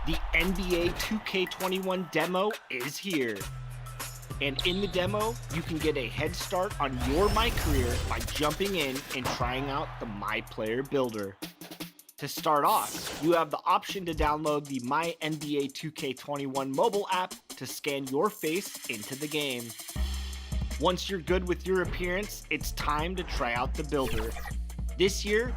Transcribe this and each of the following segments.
The NBA 2K21 demo is here. And in the demo, you can get a head start on your MyCareer by jumping in and trying out the MyPlayer Builder. To start off, you have the option to download the My NBA 2K21 mobile app to scan your face into the game. Once you're good with your appearance, it's time to try out the builder. This year,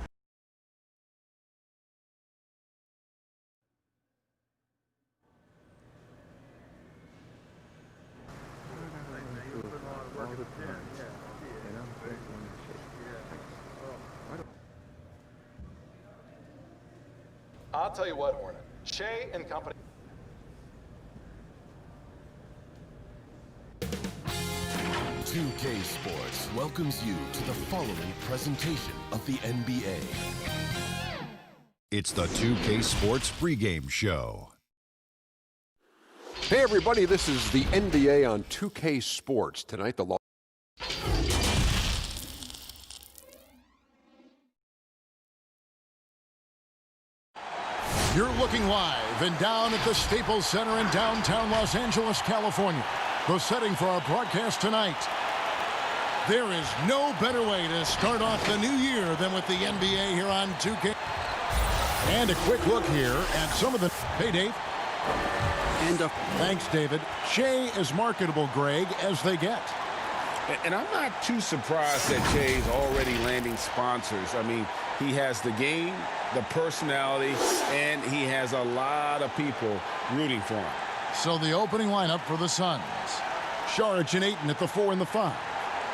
I'll tell you what, Hornet. Shea and company. "2K Sports" welcomes you to the following presentation of the NBA. It's the 2K Sports pregame show. Hey everybody, this is the NBA on 2K Sports. Tonight the You're looking live and down at the Staples Center in downtown Los Angeles, California. The setting for our broadcast tonight. There is no better way to start off the new year than with the NBA here on 2K. And a quick look here at some of the... Hey, Dave. Thanks, David. Shea is marketable, Greg, as they get. And I'm not too surprised that Shay's already landing sponsors. I mean, he has the game, the personality, and he has a lot of people rooting for him. So the opening lineup for the Suns. Saric and Ayton at the 4 and the 5.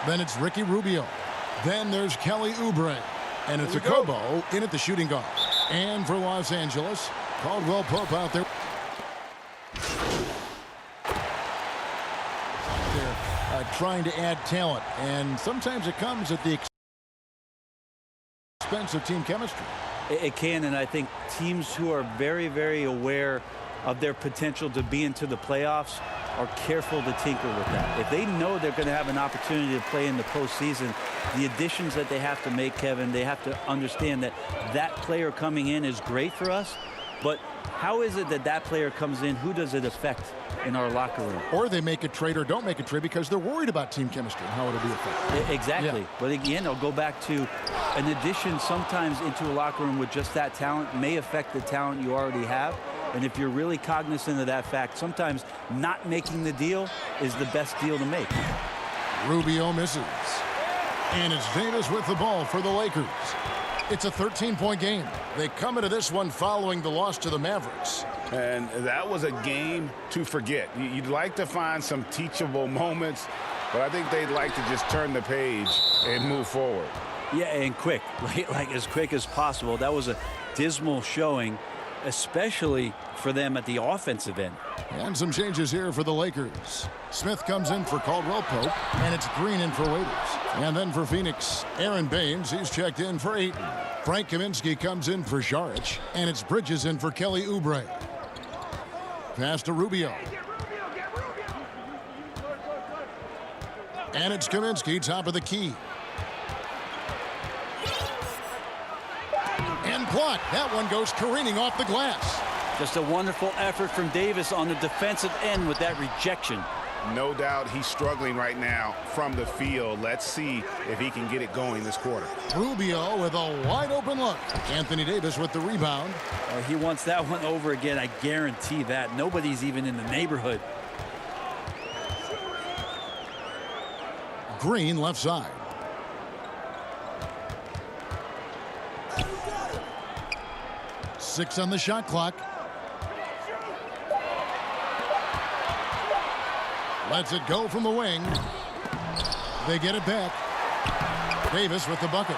Then it's Ricky Rubio. Then there's Kelly Oubre. And it's Kobo in at the shooting guard. And for Los Angeles, Caldwell Pope out there. They're trying to add talent. And sometimes it comes at the expense of team chemistry. It can, and I think teams who are very, very aware of their potential to be into the playoffs are careful to tinker with that. If they know they're going to have an opportunity to play in the postseason, the additions that they have to make, Kevin, they have to understand that that player coming in is great for us, but how is it that that player comes in? Who does it affect in our locker room? Or they make a trade or don't make a trade because they're worried about team chemistry and how it'll be affected. Exactly. Yeah. But again, I'll go back to an addition sometimes into a locker room with just that talent may affect the talent you already have. And if you're really cognizant of that fact, sometimes not making the deal is the best deal to make. Rubio misses. And it's Davis with the ball for the Lakers. It's a 13-point game. They come into this one following the loss to the Mavericks. And that was a game to forget. You'd like to find some teachable moments, but I think they'd like to just turn the page and move forward. Yeah, and quick, like as quick as possible. That was a dismal showing, especially for them at the offensive end. And some changes here for the Lakers. Smith comes in for Caldwell Pope, and it's Green in for Waiters. And then for Phoenix, Aaron Baines, he's checked in for Ayton. Frank Kaminsky comes in for Saric, and it's Bridges in for Kelly Oubre. Pass to Rubio. And it's Kaminsky, top of the key. And blocked. That one goes careening off the glass. Just a wonderful effort from Davis on the defensive end with that rejection. No doubt he's struggling right now from the field. Let's see if he can get it going this quarter. Rubio with a wide open look. Anthony Davis with the rebound. He wants that one over again. I guarantee that. Nobody's even in the neighborhood. Green left side. Six on the shot clock. Lets it go from the wing. They get it back. Davis with the bucket.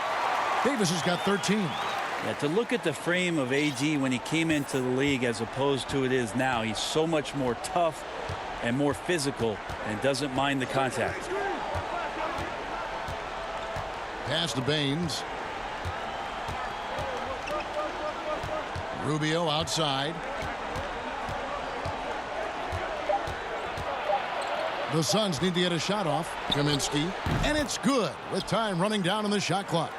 Davis has got 13. Yeah, to look at the frame of AD when he came into the league as opposed to it is now, he's so much more tough and more physical and doesn't mind the contact. Pass to Baines. Rubio outside. The Suns need to get a shot off. Kaminsky. And it's good with time running down on the shot clock.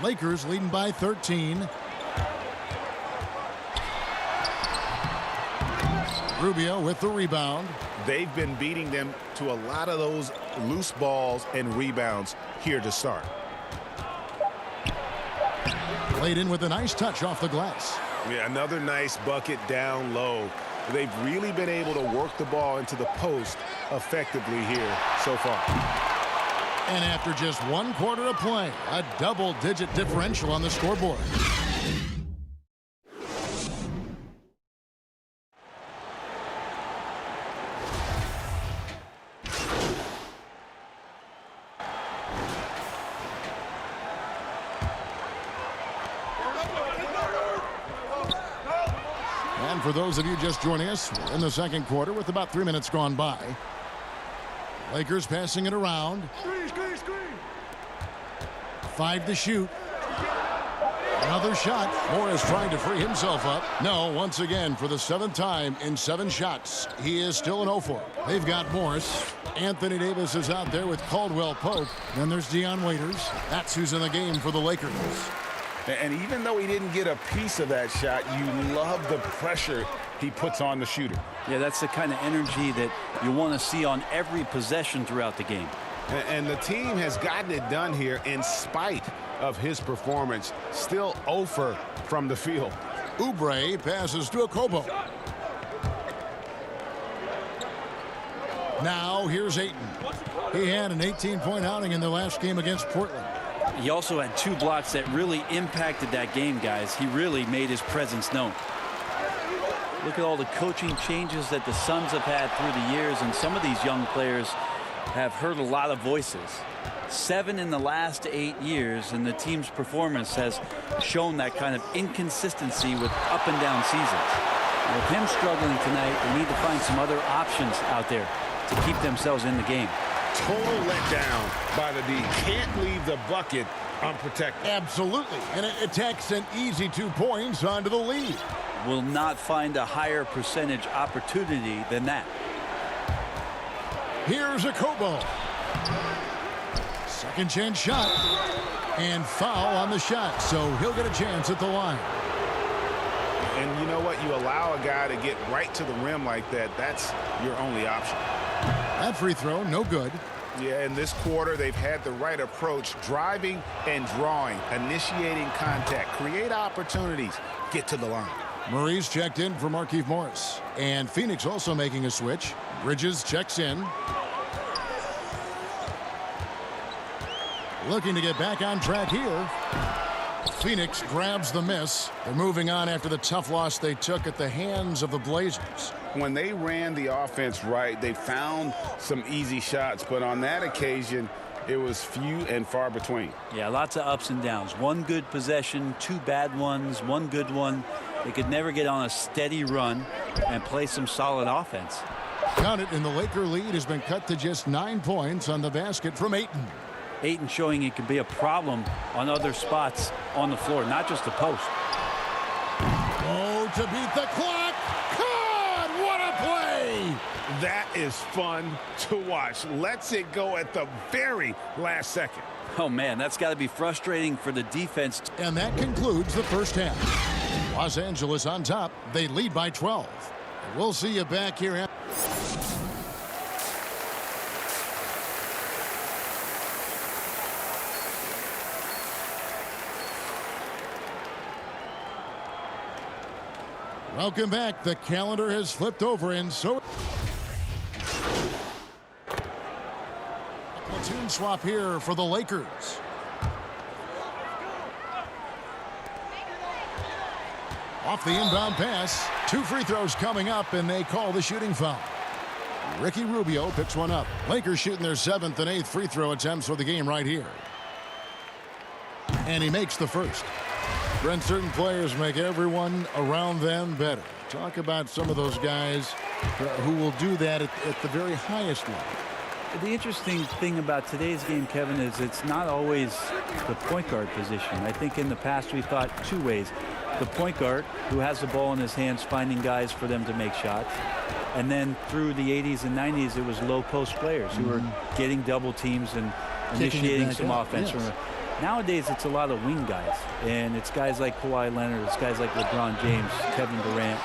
Lakers leading by 13. Rubio with the rebound. They've been beating them to a lot of those loose balls and rebounds here to start. Played in with a nice touch off the glass. Yeah, another nice bucket down low. They've really been able to work the ball into the post effectively here so far. And after just 1 quarter of play, a double-digit differential on the scoreboard. And for those of you just joining us, we're in the second quarter with about 3 minutes gone by. Lakers passing it around. 5 to shoot. Another shot. Morris trying to free himself up. No, once again, for the 7th time in 7 shots, he is still an 0 for. They've got Morris. Anthony Davis is out there with Caldwell Pope. Then there's Dion Waiters. That's who's in the game for the Lakers. And even though he didn't get a piece of that shot, you love the pressure he puts on the shooter. Yeah, that's the kind of energy that you want to see on every possession throughout the game. And the team has gotten it done here in spite of his performance. Still 0 for from the field. Oubre passes to Okobo. Now here's Ayton. He had an 18-point outing in the last game against Portland. He also had 2 blocks that really impacted that game, guys. He really made his presence known. Look at all the coaching changes that the Suns have had through the years, and some of these young players have heard a lot of voices. 7 in the last 8 years, and the team's performance has shown that kind of inconsistency with up and down seasons. And with him struggling tonight, they need to find some other options out there to keep themselves in the game. Total letdown by the D. Can't leave the bucket unprotected. Absolutely. And it takes an easy 2 points onto the lead. Will not find a higher percentage opportunity than that. Here's Okobo. Second chance shot. And foul on the shot. So he'll get a chance at the line. And you know what? You allow a guy to get right to the rim like that. That's your only option. That free throw, no good. Yeah, in this quarter, they've had the right approach. Driving and drawing. Initiating contact. Create opportunities. Get to the line. Murray's checked in for Markieff Morris. And Phoenix also making a switch. Bridges checks in. Looking to get back on track here. Phoenix grabs the miss. They're moving on after the tough loss they took at the hands of the Blazers. When they ran the offense right, they found some easy shots. But on that occasion, it was few and far between. Yeah, lots of ups and downs. 1 good possession, 2 bad ones, 1 good one. They could never get on a steady run and play some solid offense. Count it, and the Laker lead has been cut to just 9 points on the basket from Ayton. Ayton showing it can be a problem on other spots on the floor, not just the post. Oh, to beat the clock. God, what a play! That is fun to watch. Lets it go at the very last second. Oh, man, that's got to be frustrating for the defense. And that concludes the first half. Los Angeles on top. They lead by 12. We'll see you back here. Welcome back. The calendar has flipped over, and so platoon swap here for the Lakers. Off the inbound pass. 2 free throws coming up, and they call the shooting foul. Ricky Rubio picks one up. Lakers shooting their 7th and 8th free throw attempts for the game right here. And he makes the first. Brent, certain players make everyone around them better. Talk about some of those guys who will do that at the very highest level. The interesting thing about today's game, Kevin, is it's not always the point guard position. I think in the past we thought 2 ways. The point guard, who has the ball in his hands, finding guys for them to make shots. And then through the 80s and 90s, it was low post players who were getting double teams and initiating some offense. Yes. Nowadays, it's a lot of wing guys. And it's guys like Kawhi Leonard. It's guys like LeBron James, Kevin Durant.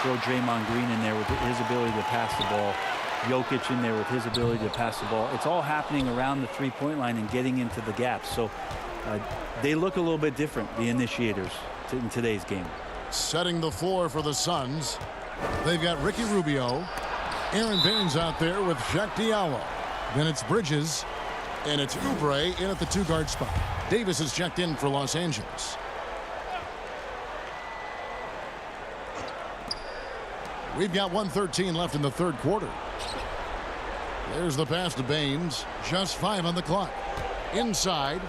Throw Draymond Green in there with his ability to pass the ball. Jokic in there with his ability to pass the ball. It's all happening around the three-point line and getting into the gaps. So they look a little bit different, the initiators, in today's game. Setting the floor for the Suns. They've got Ricky Rubio. Aaron Baines out there with Shaq Diallo. Then it's Bridges. And it's Oubre in at the two-guard spot. Davis is checked in for Los Angeles. We've got 1:13 left in the third quarter. There's the pass to Baines. Just 5 on the clock. Inside.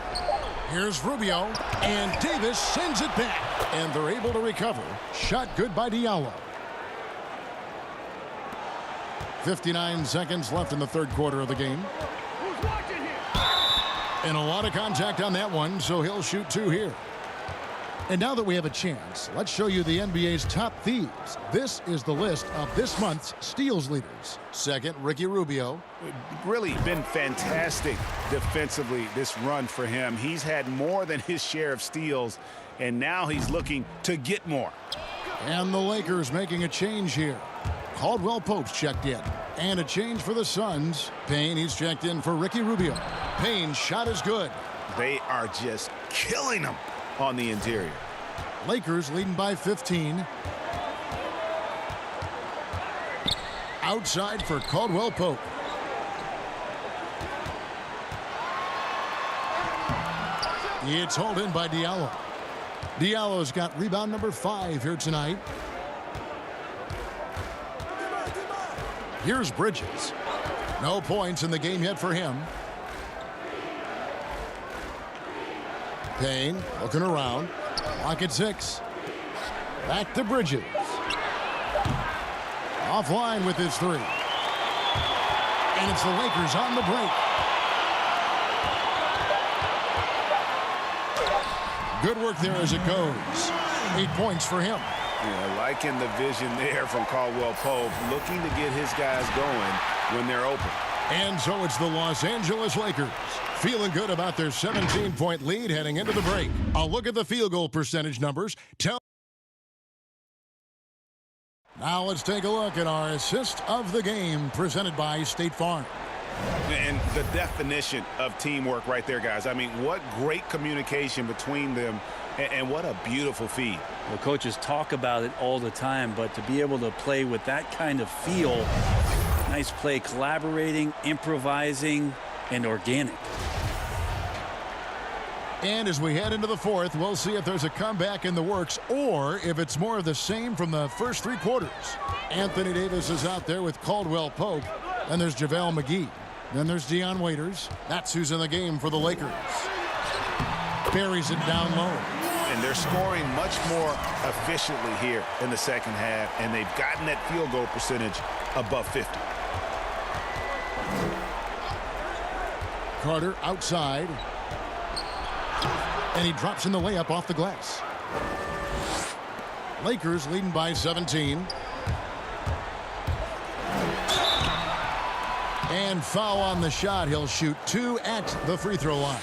Here's Rubio. And Davis sends it back. And they're able to recover. Shot good by Diallo. 59 seconds left in the third quarter of the game. And a lot of contact on that one, so he'll shoot 2 here. And now that we have a chance, let's show you the NBA's top thieves. This is the list of this month's steals leaders. Second, Ricky Rubio. Really been fantastic defensively, this run for him. He's had more than his share of steals, and now he's looking to get more. And the Lakers making a change here. Caldwell Pope's checked in. And a change for the Suns. Payne, he's checked in for Ricky Rubio. Payne's shot is good. They are just killing him on the interior. Lakers leading by 15. Outside for Caldwell Pope. It's hauled in by Diallo. Diallo's got rebound number 5 here tonight. Here's Bridges. No points in the game yet for him. Payne looking around. Clock at 6. Back to Bridges. Offline with his 3. And it's the Lakers on the break. Good work there as it goes. 8 points for him. Yeah, liking the vision there from Caldwell Pope, looking to get his guys going when they're open. And so it's the Los Angeles Lakers feeling good about their 17-point lead heading into the break. A look at the field goal percentage numbers. Now let's take a look at our assist of the game presented by State Farm. And the definition of teamwork right there, guys. I mean, what great communication between them, and what a beautiful feed. Well, coaches talk about it all the time, but to be able to play with that kind of feel, nice play, collaborating, improvising, and organic. And as we head into the fourth, we'll see if there's a comeback in the works or if it's more of the same from the first 3 quarters. Anthony Davis is out there with Caldwell Pope. Then there's JaVale McGee. Then there's Dion Waiters. That's who's in the game for the Lakers. Buries it down low. And they're scoring much more efficiently here in the second half, and they've gotten that field goal percentage above 50. Carter outside. And he drops in the layup off the glass. Lakers leading by 17. And foul on the shot. He'll shoot 2 at the free throw line.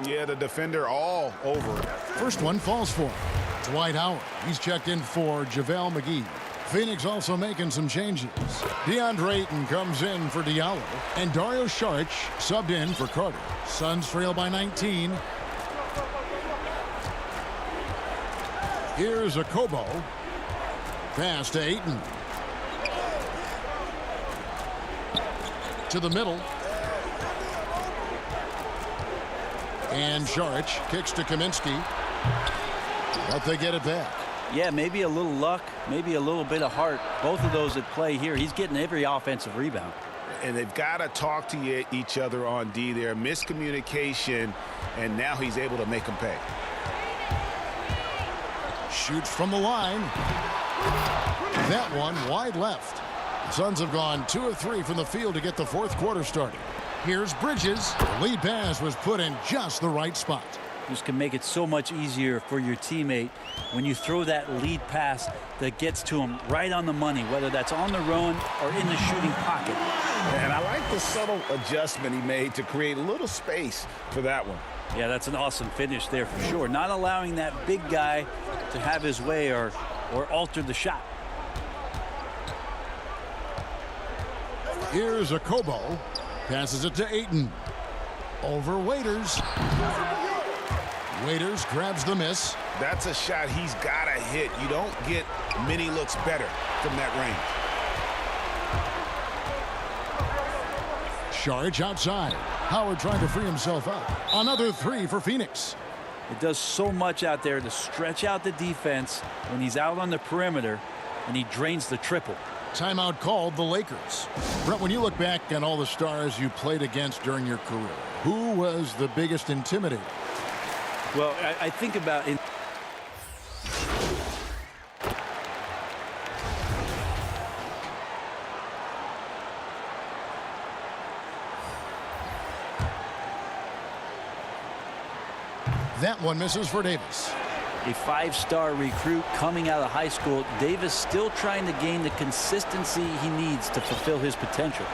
Yeah, the defender all over it. First one falls for him. Dwight Howard. He's checked in for JaVale McGee. Phoenix also making some changes. DeAndre Ayton comes in for Diallo. And Dario Saric subbed in for Carter. Suns trail by 19. Here's a Kobo. Pass to Ayton. To the middle. And Saric kicks to Kaminsky. But they get it back. Yeah, maybe a little luck, maybe a little bit of heart. Both of those at play here. He's getting every offensive rebound. And they've got to talk to each other on D there. Miscommunication, and now he's able to make them pay. Shoots from the line. That one wide left. The Suns have gone 2 of 3 from the field to get the fourth quarter started. Here's Bridges. The lead pass was put in just the right spot. This can make it so much easier for your teammate when you throw that lead pass that gets to him right on the money, whether that's on the run or in the shooting pocket. And I like the subtle adjustment he made to create a little space for that one. Yeah, that's an awesome finish there for sure. Not allowing that big guy to have his way or or alter the shot. Here's a Kobo. Passes it to Ayton. Over Waiters. Waiters grabs the miss. That's a shot he's got to hit. You don't get many looks better from that range. Saric outside. Howard trying to free himself up. Another three for Phoenix. It does so much out there to stretch out the defense when he's out on the perimeter, and he drains the triple. Timeout called the Lakers. Brett, when you look back on all the stars you played against during your career, who was the biggest intimidator? Well, I think about it. That one misses for Davis. A five-star recruit coming out of high school, Davis still trying to gain the consistency he needs to fulfill his potential.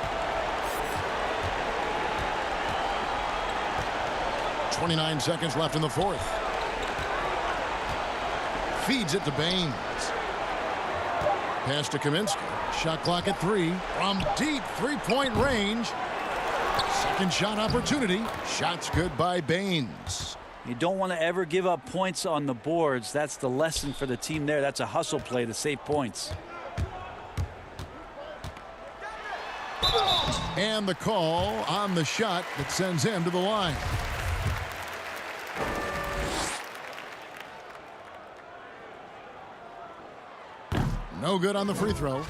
29 seconds left in the fourth. Feeds it to Baines. Pass to Kaminsky. Shot clock at 3. From deep three-point range. Second shot opportunity. Shots good by Baines. You don't want to ever give up points on the boards. That's the lesson for the team there. That's a hustle play to save points. And the call on the shot that sends him to the line. No good on the free throw.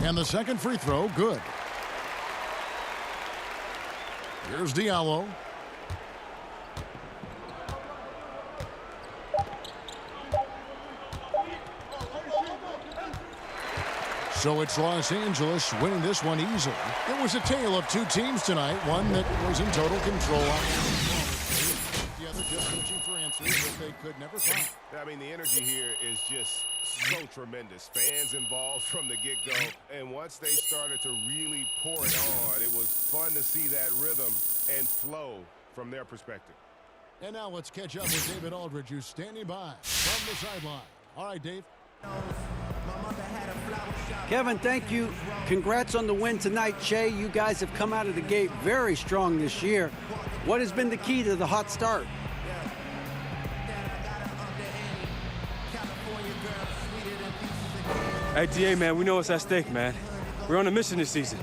And the second free throw, good. Here's Diallo. So it's Los Angeles winning this one easily. It was a tale of two teams tonight, one that was in total control. The other just searching for answers that they could never find. I mean, the energy here is just so tremendous. Fans involved from the get-go, and once they started to really pour it on, it was fun to see that rhythm and flow from their perspective. And now let's catch up with David Aldridge, who's standing by from the sideline. All right, Dave. Kevin, thank you. Congrats on the win tonight, Shea. You guys have come out of the gate very strong this year. What has been the key to the hot start? Hey, DA, man, we know what's at stake, man. We're on a mission this season.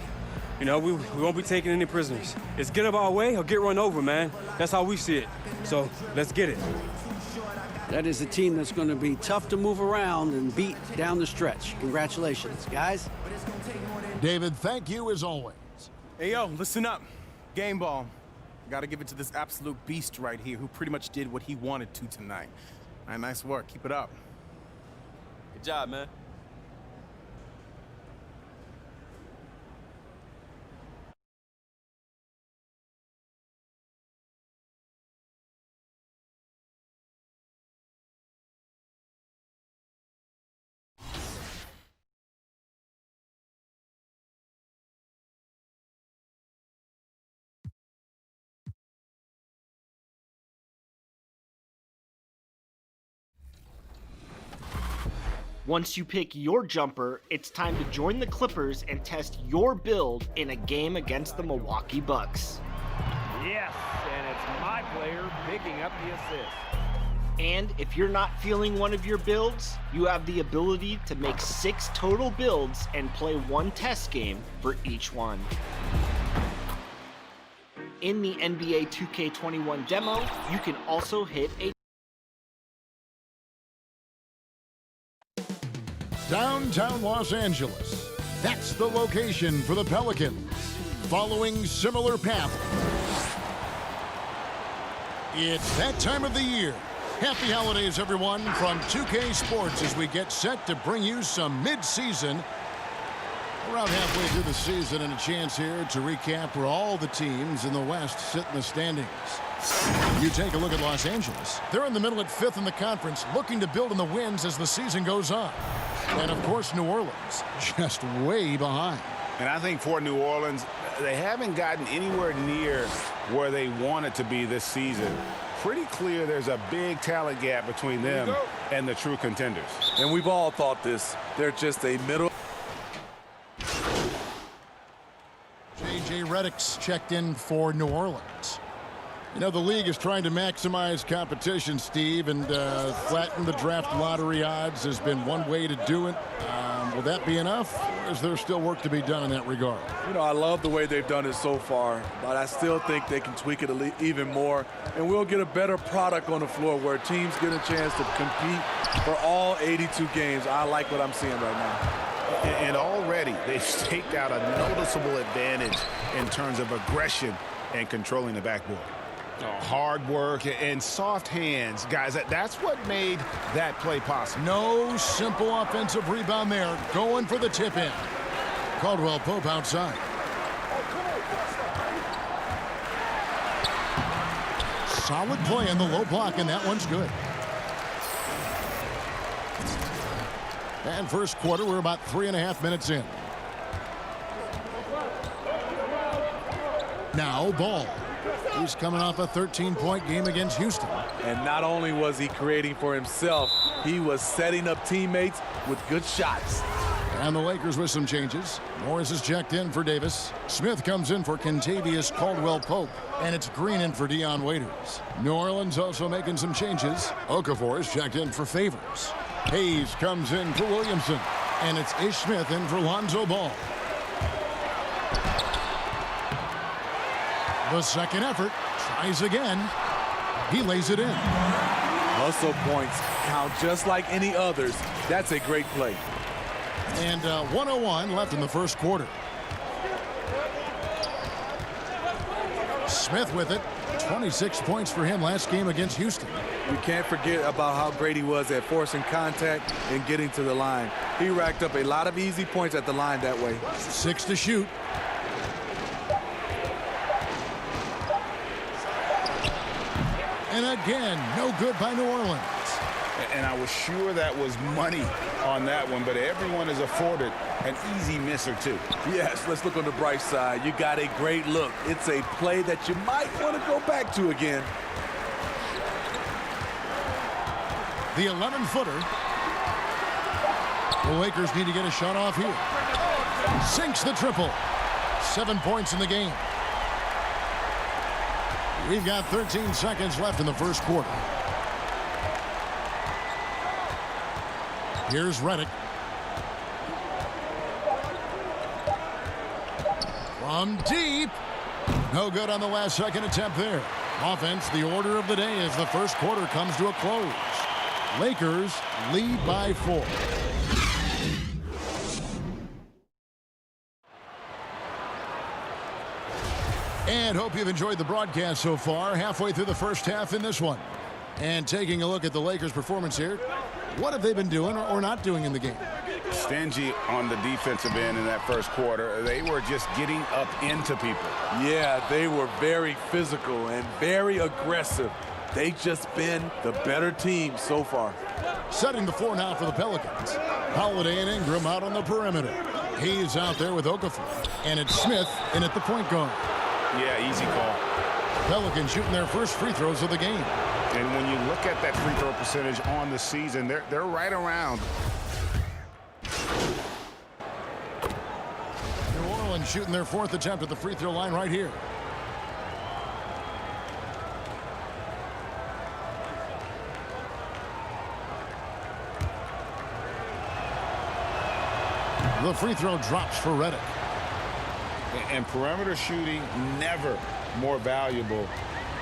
You know, we won't be taking any prisoners. It's get up our way or get run over, man. That's how we see it. So let's get it. That is a team that's going to be tough to move around and beat down the stretch. Congratulations, guys. David, thank you as always. Hey, yo, listen up. Game ball. Got to give it to this absolute beast right here who pretty much did what he wanted to tonight. All right, nice work. Keep it up. Good job, man. Once you pick your jumper, it's time to join the Clippers and test your build in a game against the Milwaukee Bucks. Yes, and it's my player picking up the assist. And if you're not feeling one of your builds, you have the ability to make 6 total builds and play 1 test game for each one. In the NBA 2K21 demo, you can also hit a Downtown Los Angeles. That's the location for the Pelicans. Following similar path. It's that time of the year. Happy holidays, everyone, from 2K Sports as we get set to bring you some mid-season. Around halfway through the season and a chance here to recap where all the teams in the West sit in the standings. You take a look at Los Angeles. They're in the middle at 5th in the conference, looking to build on the wins as the season goes on. And, of course, New Orleans just way behind. And I think for New Orleans, they haven't gotten anywhere near where they wanted to be this season. Pretty clear there's a big talent gap between them and the true contenders. And we've all thought this. They're just a middle. J.J. Redick's checked in for New Orleans. You know, the league is trying to maximize competition, Steve, and flatten the draft lottery odds has been one way to do it. Will that be enough, or is there still work to be done in that regard? You know, I love the way they've done it so far, but I still think they can tweak it even more, and we'll get a better product on the floor where teams get a chance to compete for all 82 games. I like what I'm seeing right now. And already they've staked out a noticeable advantage in terms of aggression and controlling the backboard. Hard work and soft hands, guys. That's what made that play possible. No simple offensive rebound there. Going for the tip in. Caldwell Pope outside. Solid play in the low block, and that one's good. And first quarter, we're about 3.5 minutes in. Now Ball. He's coming off a 13-point game against Houston. And not only was he creating for himself, he was setting up teammates with good shots. And the Lakers with some changes. Morris is checked in for Davis. Smith comes in for Kentavious Caldwell-Pope. And it's Green in for Dion Waiters. New Orleans also making some changes. Okafor is checked in for Favors. Hayes comes in for Williamson. And it's Ish Smith in for Lonzo Ball. The second effort, tries again. He lays it in. Hustle points count just like any others. That's a great play. And 1:01 left in the first quarter. Smith with it. 26 points for him last game against Houston. We can't forget about how great he was at forcing contact and getting to the line. He racked up a lot of easy points at the line that way. 6 to shoot. And again, no good by New Orleans. And I was sure that was money on that one, but everyone is afforded an easy miss or two. Yes, let's look on the bright side. You got a great look. It's a play that you might want to go back to again. The 11-footer. The Lakers need to get a shot off here. Sinks the triple. 7 points in the game. We've got 13 seconds left in the first quarter. Here's Redick. From deep. No good on the last second attempt there. Offense, the order of the day as the first quarter comes to a close. Lakers lead by 4. And hope you've enjoyed the broadcast so far. Halfway through the first half in this one. And taking a look at the Lakers' performance here. What have they been doing or not doing in the game? Stingy on the defensive end in that first quarter. They were just getting up into people. Yeah, they were very physical and very aggressive. They've just been the better team so far. Setting the floor now for the Pelicans. Holiday and Ingram out on the perimeter. He's out there with Okafor. And it's Smith in at the point guard. Yeah, easy call. Pelicans shooting their first free throws of the game. And when you look at that free throw percentage on the season, they're right around. New Orleans shooting their 4th attempt at the free throw line right here. The free throw drops for Redick. And perimeter shooting never more valuable.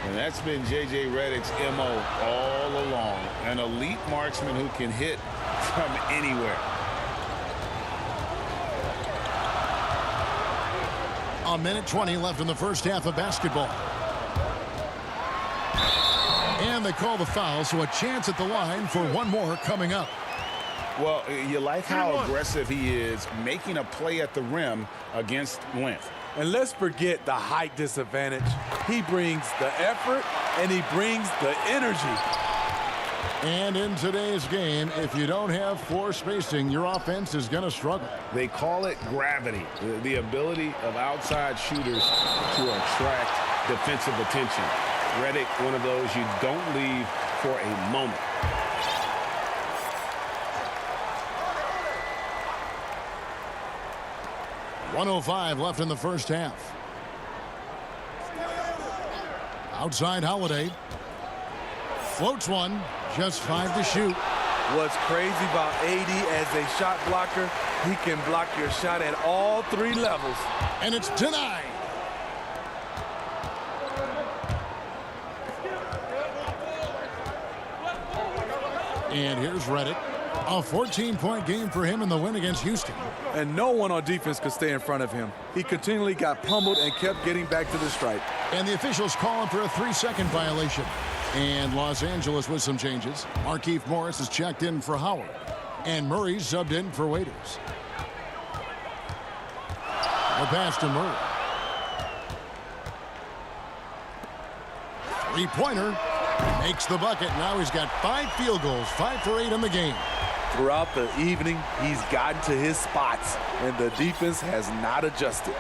And that's been J.J. Redick's M.O. all along. An elite marksman who can hit from anywhere. A minute 20 left in the first half of basketball. And they call the foul, so a chance at the line for one more coming up. Well, you like how aggressive he is, making a play at the rim against length. And let's forget the height disadvantage. He brings the effort, and he brings the energy. And in today's game, if you don't have floor spacing, your offense is going to struggle. They call it gravity, the ability of outside shooters to attract defensive attention. Redick, one of those you don't leave for a moment. .105 left in the first half. Outside Holiday. Floats one. Just 5 to shoot. What's crazy about AD as a shot blocker, he can block your shot at all 3 levels. And it's denied. And here's Redick. A 14-point game for him in the win against Houston. And no one on defense could stay in front of him. He continually got pummeled and kept getting back to the stripe. And the officials call him for a 3-second violation. And Los Angeles with some changes. Markieff Morris is checked in for Howard. And Murray's subbed in for Waiters. A pass to Murray. 3-pointer. Makes the bucket. Now he's got 5 field goals. 5 for 8 in the game. Throughout the evening, he's gotten to his spots, and the defense has not adjusted.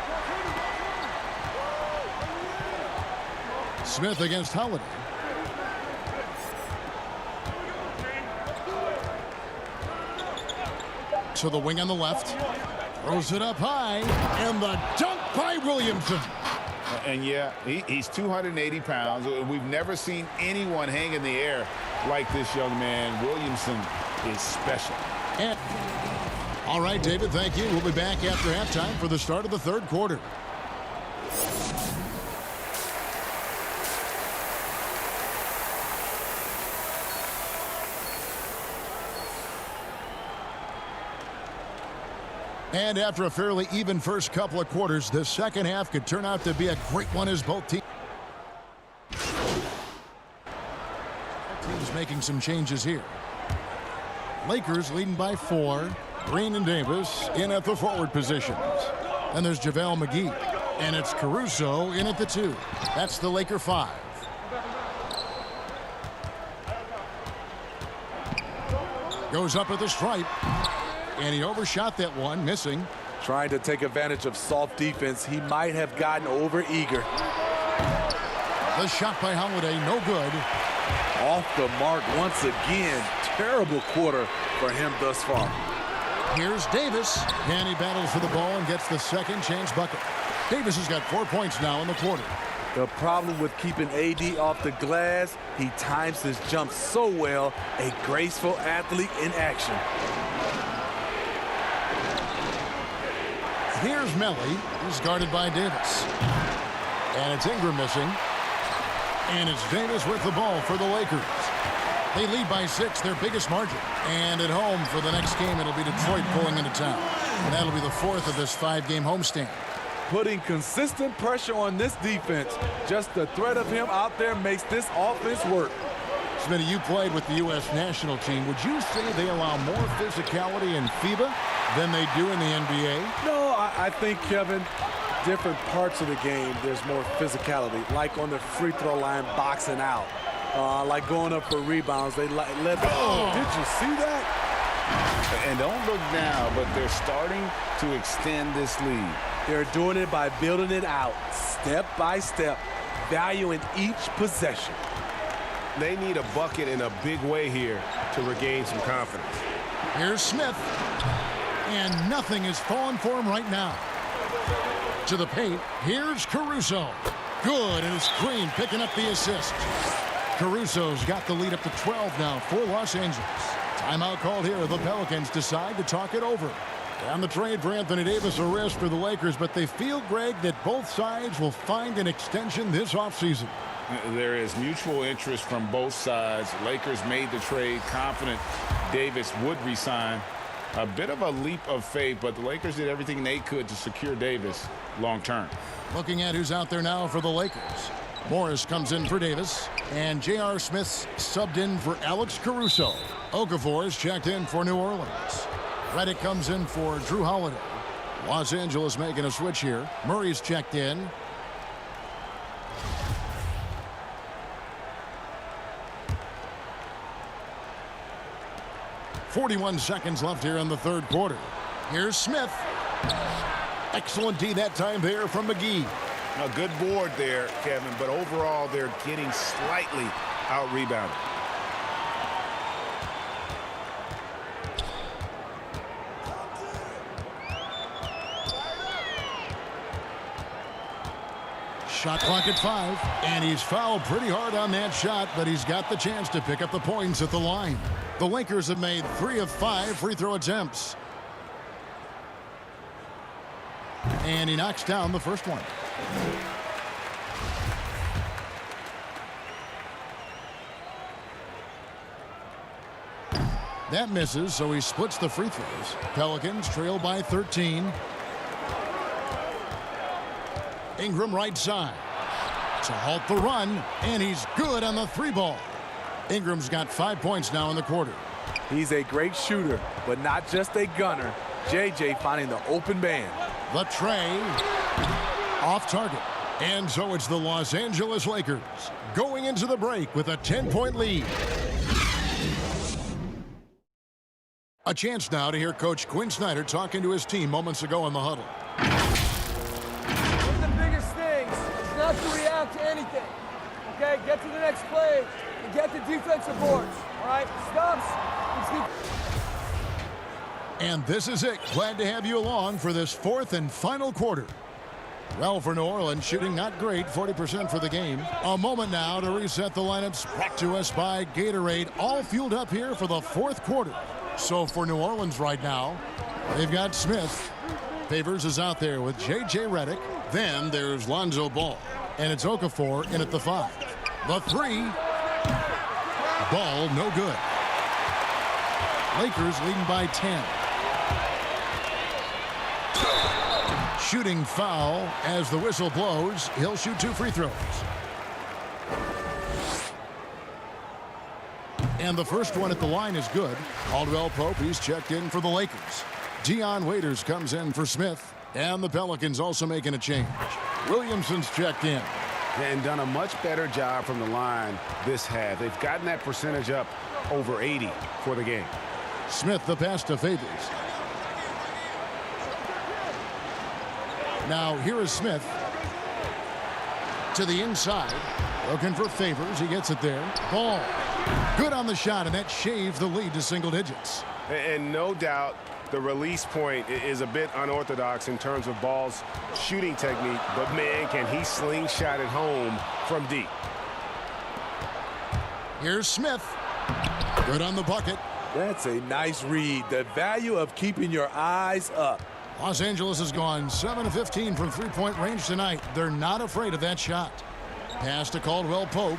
Smith against Holiday. To the wing on the left. Throws it up high. And the dunk by Williamson. And yeah, he's 280 pounds. We've never seen anyone hang in the air like this young man. Williamson is special. And all right, David, thank you. We'll be back after halftime for the start of the third quarter. And after a fairly even first couple of quarters, the second half could turn out to be a great one as both teams making some changes here. Lakers leading by 4. Green and Davis in at the forward positions. And there's JaVale McGee. And it's Caruso in at the 2. That's the Laker 5. Goes up at the stripe. And he overshot that one, missing. Trying to take advantage of soft defense. He might have gotten over-eager. The shot by Holiday, no good. Off the mark once again. Terrible quarter for him thus far. Here's Davis. And he battles for the ball and gets the second chance bucket. Davis has got 4 points now in the quarter. The problem with keeping AD off the glass, he times his jump so well. A graceful athlete in action. Here's Melli. He's guarded by Davis. And it's Ingram missing. And it's Davis with the ball for the Lakers. They lead by 6, their biggest margin. And at home for the next game, it'll be Detroit pulling into town. And that'll be the 4th of this 5-game homestand. Putting consistent pressure on this defense. Just the threat of him out there makes this offense work. Smitty, you played with the U.S. national team. Would you say they allow more physicality in FIBA than they do in the NBA? No, I think, Kevin, different parts of the game, there's more physicality. Like on the free throw line, boxing out. Like going up for rebounds. They let did you see that? And don't look now, but they're starting to extend this lead. They're doing it by building it out, step by step, valuing each possession. They need a bucket in a big way here to regain some confidence. Here's Smith. And nothing is falling for him right now. To the paint, here's Caruso. Good, and it's Green picking up the assist. Caruso's got the lead up to 12 now for Los Angeles. Timeout called here. The Pelicans decide to talk it over. On the trade for Anthony Davis, a risk for the Lakers, but they feel, Greg, that both sides will find an extension this offseason. There is mutual interest from both sides. Lakers made the trade confident Davis would resign. A bit of a leap of faith, but the Lakers did everything they could to secure Davis long term. Looking at who's out there now for the Lakers. Morris comes in for Davis, and J.R. Smith's subbed in for Alex Caruso. Okafor is checked in for New Orleans. Redick comes in for Drew Holiday. Los Angeles making a switch here. Murray's checked in. .41 seconds left here in the third quarter. Here's Smith. Excellent D that time there from McGee. A good board there, Kevin, but overall they're getting slightly out-rebounded. Shot clock at 5, and he's fouled pretty hard on that shot, but he's got the chance to pick up the points at the line. The Lakers have made 3 of 5 free throw attempts. And he knocks down the first one. That misses, so he splits the free throws. Pelicans trail by 13. Ingram right side to halt the run, and he's good on the 3-ball. Ingram's got 5 points now in the quarter. He's a great shooter, but not just a gunner. JJ finding the open man. The tray off target. And so it's the Los Angeles Lakers going into the break with a 10-point lead. A chance now to hear Coach Quinn Snyder talking to his team moments ago in the huddle. One of the biggest things is not to react to anything. Okay, get to the next play and get the defensive boards. All right, stops. And this is it. Glad to have you along for this 4th and final quarter. Well, for New Orleans, shooting not great, 40% for the game. A moment now to reset the lineups, brought to us by Gatorade, all fueled up here for the 4th quarter. So for New Orleans right now, they've got Smith. Favors is out there with J.J. Redick. Then there's Lonzo Ball. And it's Okafor in at the 5. The 3. Ball no good. Lakers leading by 10. Shooting foul as the whistle blows. He'll shoot 2 free throws. And the first one at the line is good. Caldwell Pope, he's checked in for the Lakers. Dion Waiters comes in for Smith. And the Pelicans also making a change. Williamson's checked in. And done a much better job from the line this half. They've gotten that percentage up over 80 for the game. Smith the pass to Favors. Now here is Smith to the inside. Looking for Favors. He gets it there. Ball. Good on the shot, and that shaves the lead to single digits. And no doubt the release point is a bit unorthodox in terms of Ball's shooting technique, but man, can he slingshot it home from deep. Here's Smith. Good on the bucket. That's a nice read. The value of keeping your eyes up. Los Angeles has gone 7 of 15 from three-point range tonight. They're not afraid of that shot. Pass to Caldwell Pope.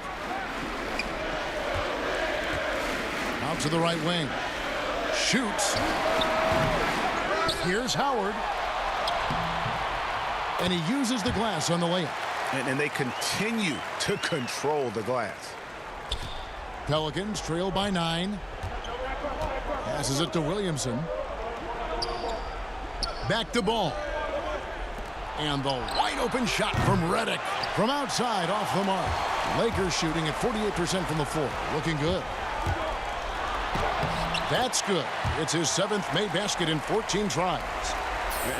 Out to the right wing. Shoots. Here's Howard. And he uses the glass on the layup. And they continue to control the glass. Pelicans trail by 9. Passes it to Williamson. Back to Ball. And the wide open shot from Redick. From outside, off the mark. Lakers shooting at 48% from the floor. Looking good. That's good. It's his 7th made basket in 14 tries.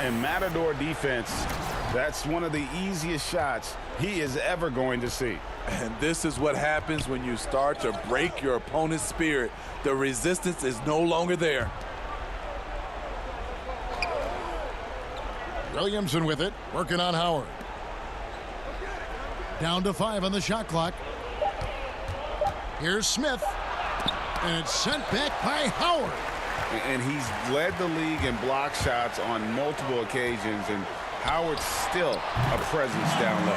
And Matador defense, that's one of the easiest shots he is ever going to see. And this is what happens when you start to break your opponent's spirit. The resistance is no longer there. Williamson with it, working on Howard. Down to 5 on the shot clock. Here's Smith. And it's sent back by Howard. And he's led the league in block shots on multiple occasions, and Howard's still a presence down low.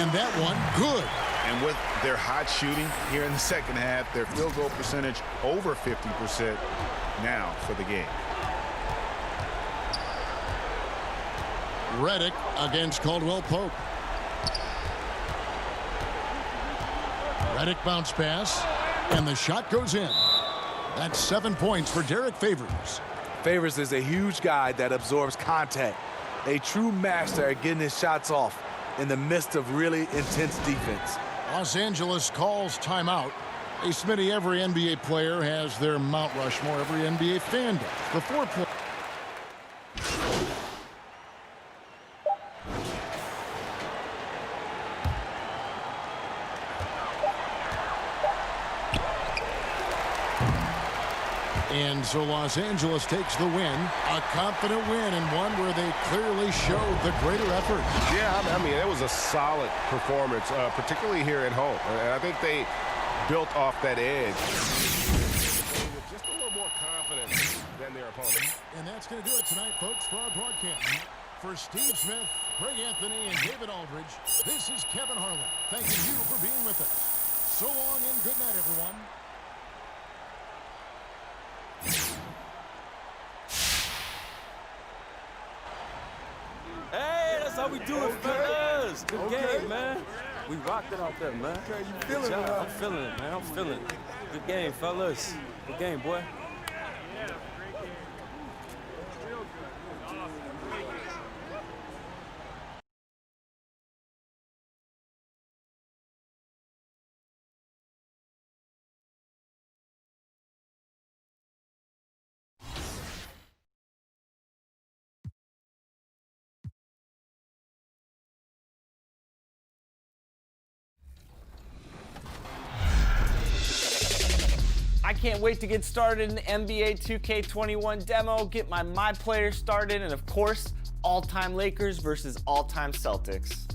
And that one, good. And with their hot shooting here in the second half, their field goal percentage over 50% now for the game. Redick against Caldwell Pope. Redick bounce pass, and the shot goes in. That's 7 points for Derek Favors. Favors is a huge guy that absorbs contact. A true master at getting his shots off in the midst of really intense defense. Los Angeles calls timeout. Hey, Smitty, every NBA player has their Mount Rushmore. Every NBA fan does. The 4-point. And so Los Angeles takes the win, a confident win, and one where they clearly showed the greater effort. Yeah, I mean, it was a solid performance, particularly here at home. And I think they built off that edge with just a little more confidence than their opponent. And that's going to do it tonight, folks, for our broadcast. For Steve Smith, Greg Anthony, and David Aldridge, this is Kevin Harlan. Thanking you for being with us. So long and good night, everyone. Hey, that's how we do it, fellas. Good game, man. We rocked it out there, man. Okay, you feeling it? I'm feeling it, man. I'm feeling it. Good game, fellas. Good game, boy. I can't wait to get started in the NBA 2K21 demo, get my player started, and of course, all-time Lakers versus all-time Celtics.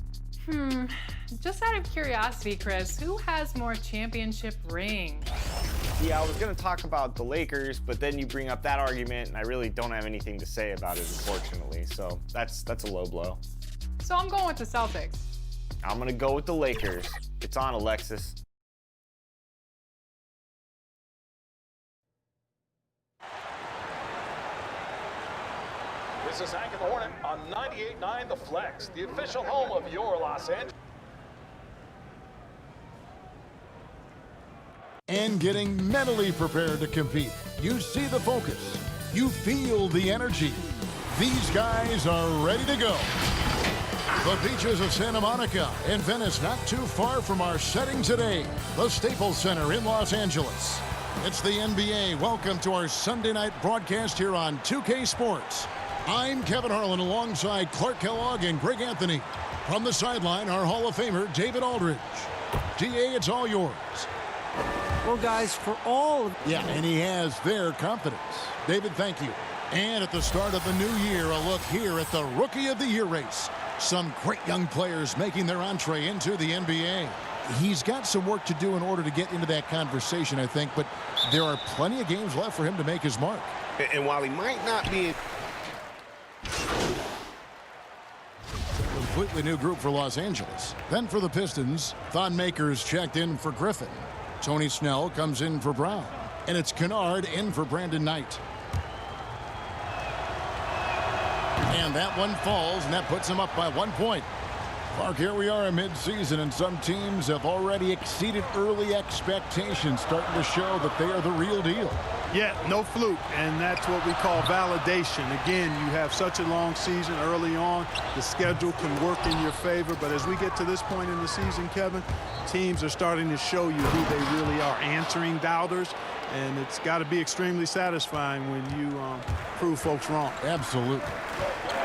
Just out of curiosity, Chris, who has more championship rings? Yeah, I was gonna talk about the Lakers, but then you bring up that argument, and I really don't have anything to say about it, unfortunately. So that's a low blow. So I'm going with the Celtics. I'm gonna go with the Lakers. It's on, Alexis. This is Hank and the Hornet on 98.9 The Flex, the official home of your Los Angeles. And getting mentally prepared to compete. You see the focus. You feel the energy. These guys are ready to go. The beaches of Santa Monica and Venice, not too far from our setting today, the Staples Center in Los Angeles. It's the NBA. Welcome to our Sunday night broadcast here on 2K Sports. I'm Kevin Harlan alongside Clark Kellogg and Greg Anthony. From the sideline, our Hall of Famer, David Aldridge. DA, it's all yours. Well, guys, for all... Yeah, and he has their confidence. David, thank you. And at the start of the new year, a look here at the Rookie of the Year race. Some great young players making their entree into the NBA. He's got some work to do in order to get into that conversation, I think, but there are plenty of games left for him to make his mark. And while he might not be... Completely new group for Los Angeles. Then for the Pistons, Thon Maker's checked in for Griffin. Tony Snell comes in for Brown. And it's Kennard in for Brandon Knight. And that one falls, and that puts him up by 1 point. Clark, here we are in mid-season, and some teams have already exceeded early expectations, starting to show that they are the real deal. Yeah, no fluke, and that's what we call validation. Again, you have such a long season early on. The schedule can work in your favor, but as we get to this point in the season, Kevin, teams are starting to show you who they really are, answering doubters, and it's got to be extremely satisfying when you prove folks wrong. Absolutely.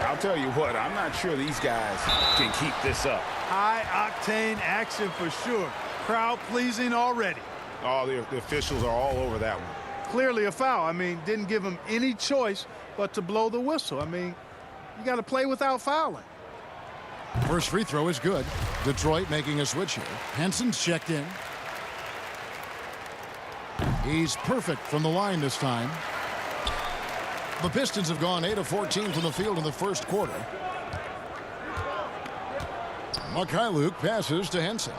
I'll tell you what, I'm not sure these guys can keep this up. High-octane action for sure. Crowd-pleasing already. Oh, the officials are all over that one. Clearly a foul. I mean, didn't give him any choice but to blow the whistle. I mean, you got to play without fouling. First free throw is good. Detroit making a switch here. Henson's checked in. He's perfect from the line this time. The Pistons have gone 8 of 14 from the field in the first quarter. Mykhailiuk passes to Henson.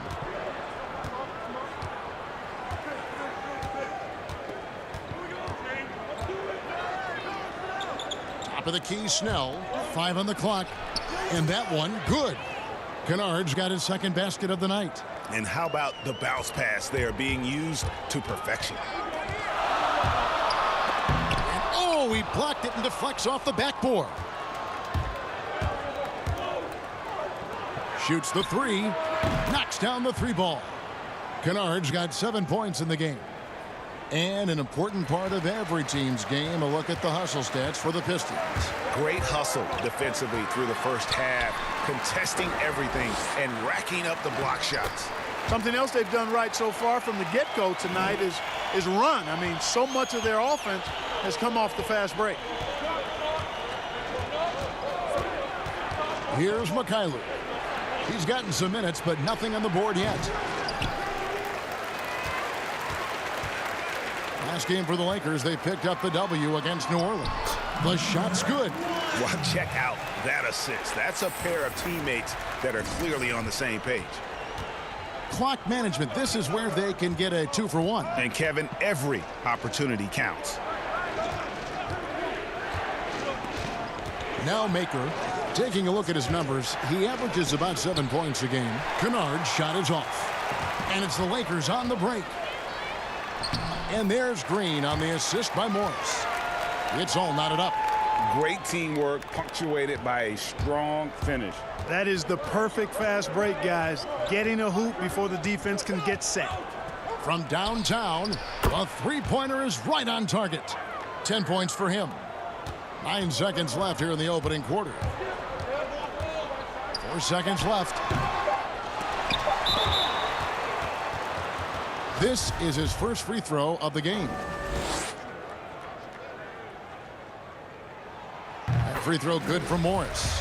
Top of the key, Snell. 5 on the clock. And that one, good. Kennard's got his second basket of the night. And how about the bounce pass there being used to perfection? Oh, he blocked it and deflects off the backboard. Shoots the three. Knocks down the three ball. Kennard's got 7 points in the game. And an important part of every team's game, a look at the hustle stats for the Pistons. Great hustle defensively through the first half, contesting everything and racking up the block shots. Something else they've done right so far from the get-go tonight is run. I mean, so much of their offense has come off the fast break. Here's Mikhailuk. He's gotten some minutes, but nothing on the board yet. Last game for the Lakers, they picked up the W against New Orleans. The shot's good. Well, check out that assist. That's a pair of teammates that are clearly on the same page. Clock management, this is where they can get a 2-for-1. And Kevin, every opportunity counts. Now Maker, taking a look at his numbers, he averages about 7 points a game. Kennard's shot is off. And it's the Lakers on the break. And there's Green on the assist by Morris. It's all knotted up. Great teamwork, punctuated by a strong finish. That is the perfect fast break, guys. Getting a hoop before the defense can get set. From downtown, a three-pointer is right on target. 10 points for him. 9 seconds left here in the opening quarter. 4 seconds left. This is his first free throw of the game. That free throw good for Morris.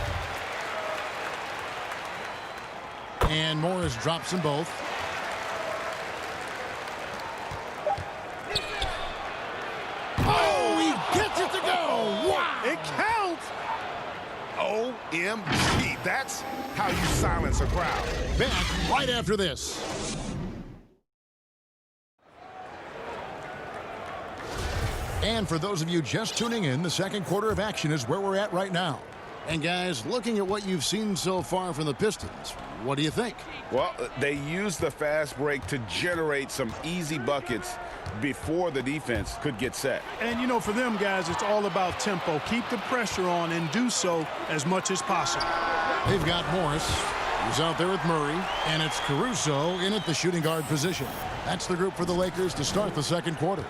And Morris drops them both. Oh, he gets it to go. Wow. It counts. OMG. That's how you silence a crowd. Back right after this. And for those of you just tuning in, the second quarter of action is where we're at right now. And guys, looking at what you've seen so far from the Pistons, what do you think? Well, they used the fast break to generate some easy buckets before the defense could get set. And, you know, for them, guys, it's all about tempo. Keep the pressure on and do so as much as possible. They've got Morris. He's out there with Murray. And it's Caruso in at the shooting guard position. That's the group for the Lakers to start the second quarter.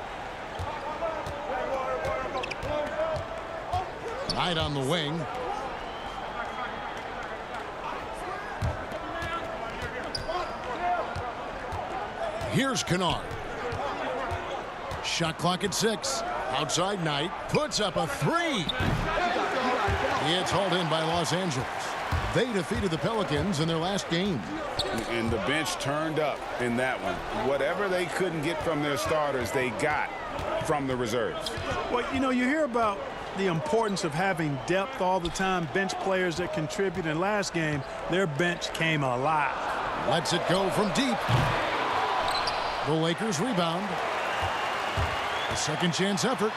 Knight on the wing. Here's Kennard. Shot clock at 6. Outside Knight puts up a 3. It's hauled in by Los Angeles. They defeated the Pelicans in their last game. And the bench turned up in that one. Whatever they couldn't get from their starters, they got from the reserves. Well, you know, you hear about the importance of having depth all the time, bench players that contribute. In last game, their bench came alive. Lets it go from deep. The Lakers rebound. A second chance effort.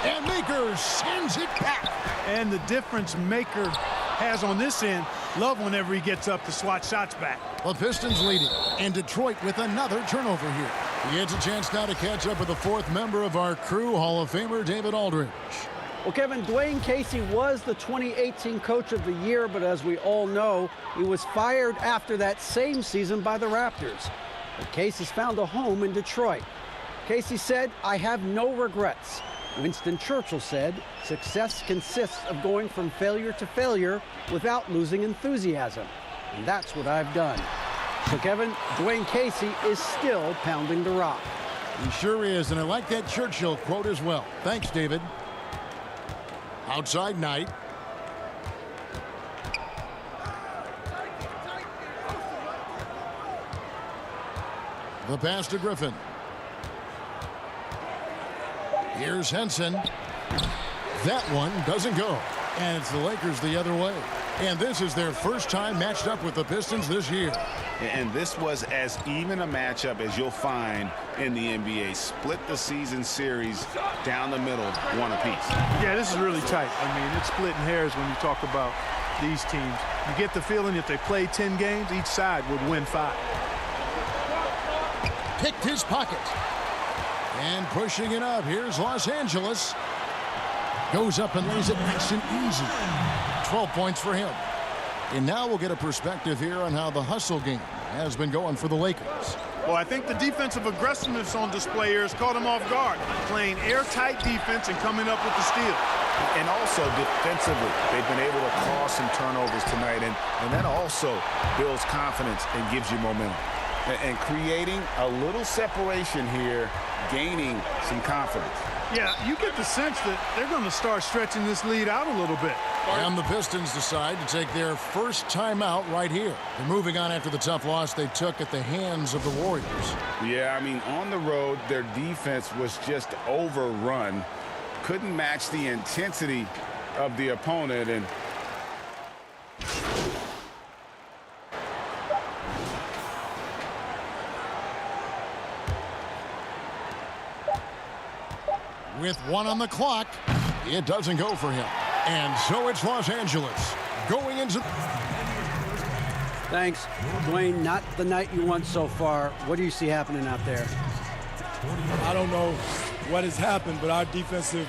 And Maker sends it back. And the difference Maker has on this end, love whenever he gets up to swat shots back. The Pistons leading, and Detroit with another turnover here. He gets a chance now to catch up with the fourth member of our crew, Hall of Famer David Aldridge. Well, Kevin, Dwayne Casey was the 2018 Coach of the Year, but as we all know, he was fired after that same season by the Raptors. But Casey's found a home in Detroit. Casey said, "I have no regrets." Winston Churchill said, "Success consists of going from failure to failure without losing enthusiasm." And that's what I've done. So, Kevin, Dwayne Casey is still pounding the rock. He sure is, and I like that Churchill quote as well. Thanks, David. Outside Knight. The pass to Griffin. Here's Henson. That one doesn't go. And it's the Lakers the other way. And this is their first time matched up with the Pistons this year. And this was as even a matchup as you'll find in the NBA. Split the season series down the middle, one apiece. Yeah, this is really tight. I mean, it's splitting hairs when you talk about these teams. You get the feeling if they played 10 games, each side would win 5. Picked his pocket. And pushing it up. Here's Los Angeles. Goes up and lays it nice and easy. 12 points for him. And now we'll get a perspective here on how the hustle game has been going for the Lakers. Well, I think the defensive aggressiveness on display here has caught them off guard, playing airtight defense and coming up with the steal. And also defensively, they've been able to cause some turnovers tonight, and that also builds confidence and gives you momentum. and creating a little separation here, gaining some confidence. Yeah, you get the sense that they're going to start stretching this lead out a little bit. And the Pistons decide to take their first timeout right here. They're moving on after the tough loss they took at the hands of the Warriors. Yeah, I mean, on the road, their defense was just overrun. Couldn't match the intensity of the opponent. And with 1 on the clock, it doesn't go for him. And so it's Los Angeles going into... Thanks. Dwayne, not the night you want so far. What do you see happening out there? I don't know what has happened, but our defensive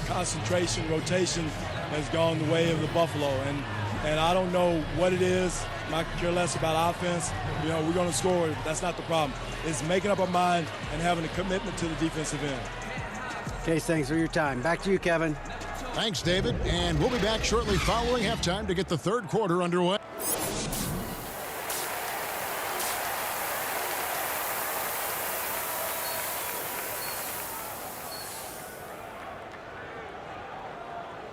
concentration, rotation has gone the way of the Buffalo. And I don't know what it is. I could care less about offense. You know, we're going to score. That's not the problem. It's making up our mind and having a commitment to the defensive end. Case, thanks for your time. Back to you, Kevin. Thanks, David. And we'll be back shortly following halftime to get the third quarter underway.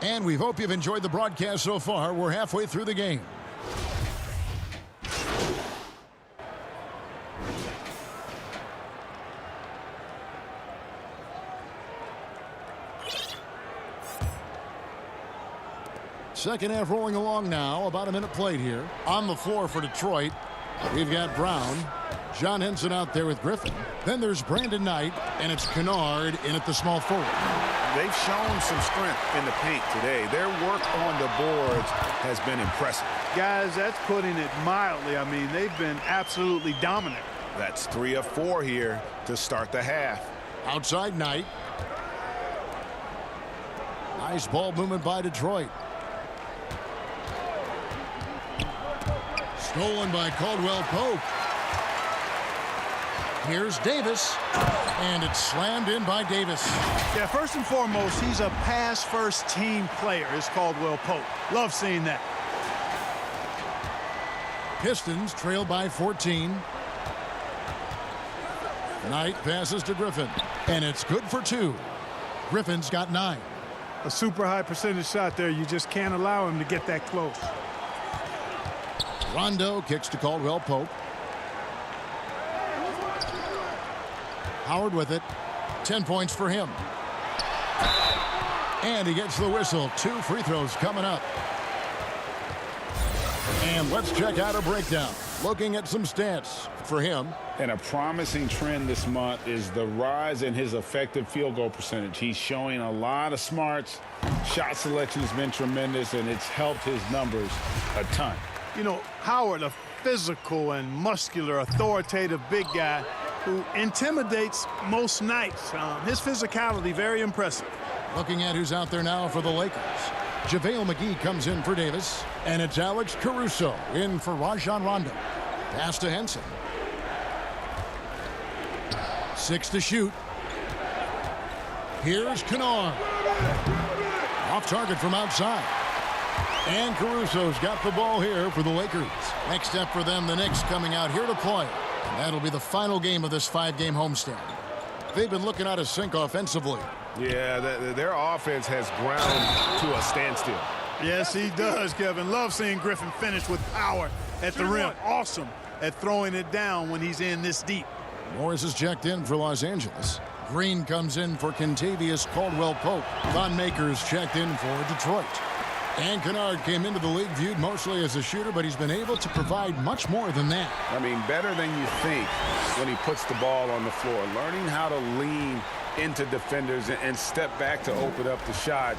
And we hope you've enjoyed the broadcast so far. We're halfway through the game. Second half rolling along now. About a minute played here. On the floor for Detroit, we've got Brown. John Henson out there with Griffin. Then there's Brandon Knight, and it's Kennard in at the small forward. They've shown some strength in the paint today. Their work on the boards has been impressive. Guys, that's putting it mildly. I mean, they've been absolutely dominant. That's 3 of 4 here to start the half. Outside Knight. Nice ball movement by Detroit. Stolen by Caldwell Pope. Here's Davis, and it's slammed in by Davis. Yeah, first and foremost, he's a pass-first team player, is Caldwell Pope. Love seeing that. Pistons trail by 14. Knight passes to Griffin, and it's good for 2. Griffin's got 9. A super high percentage shot there. You just can't allow him to get that close. Rondo kicks to Caldwell Pope. Howard with it. 10 points for him. And he gets the whistle. 2 free throws coming up. And let's check out a breakdown. Looking at some stats for him. And a promising trend this month is the rise in his effective field goal percentage. He's showing a lot of smarts. Shot selection has been tremendous, and it's helped his numbers a ton. You know, Howard, a physical and muscular, authoritative big guy who intimidates most nights. His physicality, very impressive. Looking at who's out there now for the Lakers. JaVale McGee comes in for Davis, and it's Alex Caruso in for Rajon Rondo. Pass to Henson. 6 to shoot. Here's Kennard. Off target from outside. And Caruso's got the ball here for the Lakers. Next step for them, the Knicks coming out here to play. And that'll be the final game of this 5-game homestand. They've been looking out of sync offensively. Yeah, their offense has ground to a standstill. Yes, he does, Kevin. Love seeing Griffin finish with power at the rim. Awesome at throwing it down when he's in this deep. Morris is checked in for Los Angeles. Green comes in for Kentavious Caldwell-Pope. Thon Maker's checked in for Detroit. And Kennard came into the league viewed mostly as a shooter, but he's been able to provide much more than that. I mean, better than you think when he puts the ball on the floor. Learning how to lean into defenders and step back to open up the shot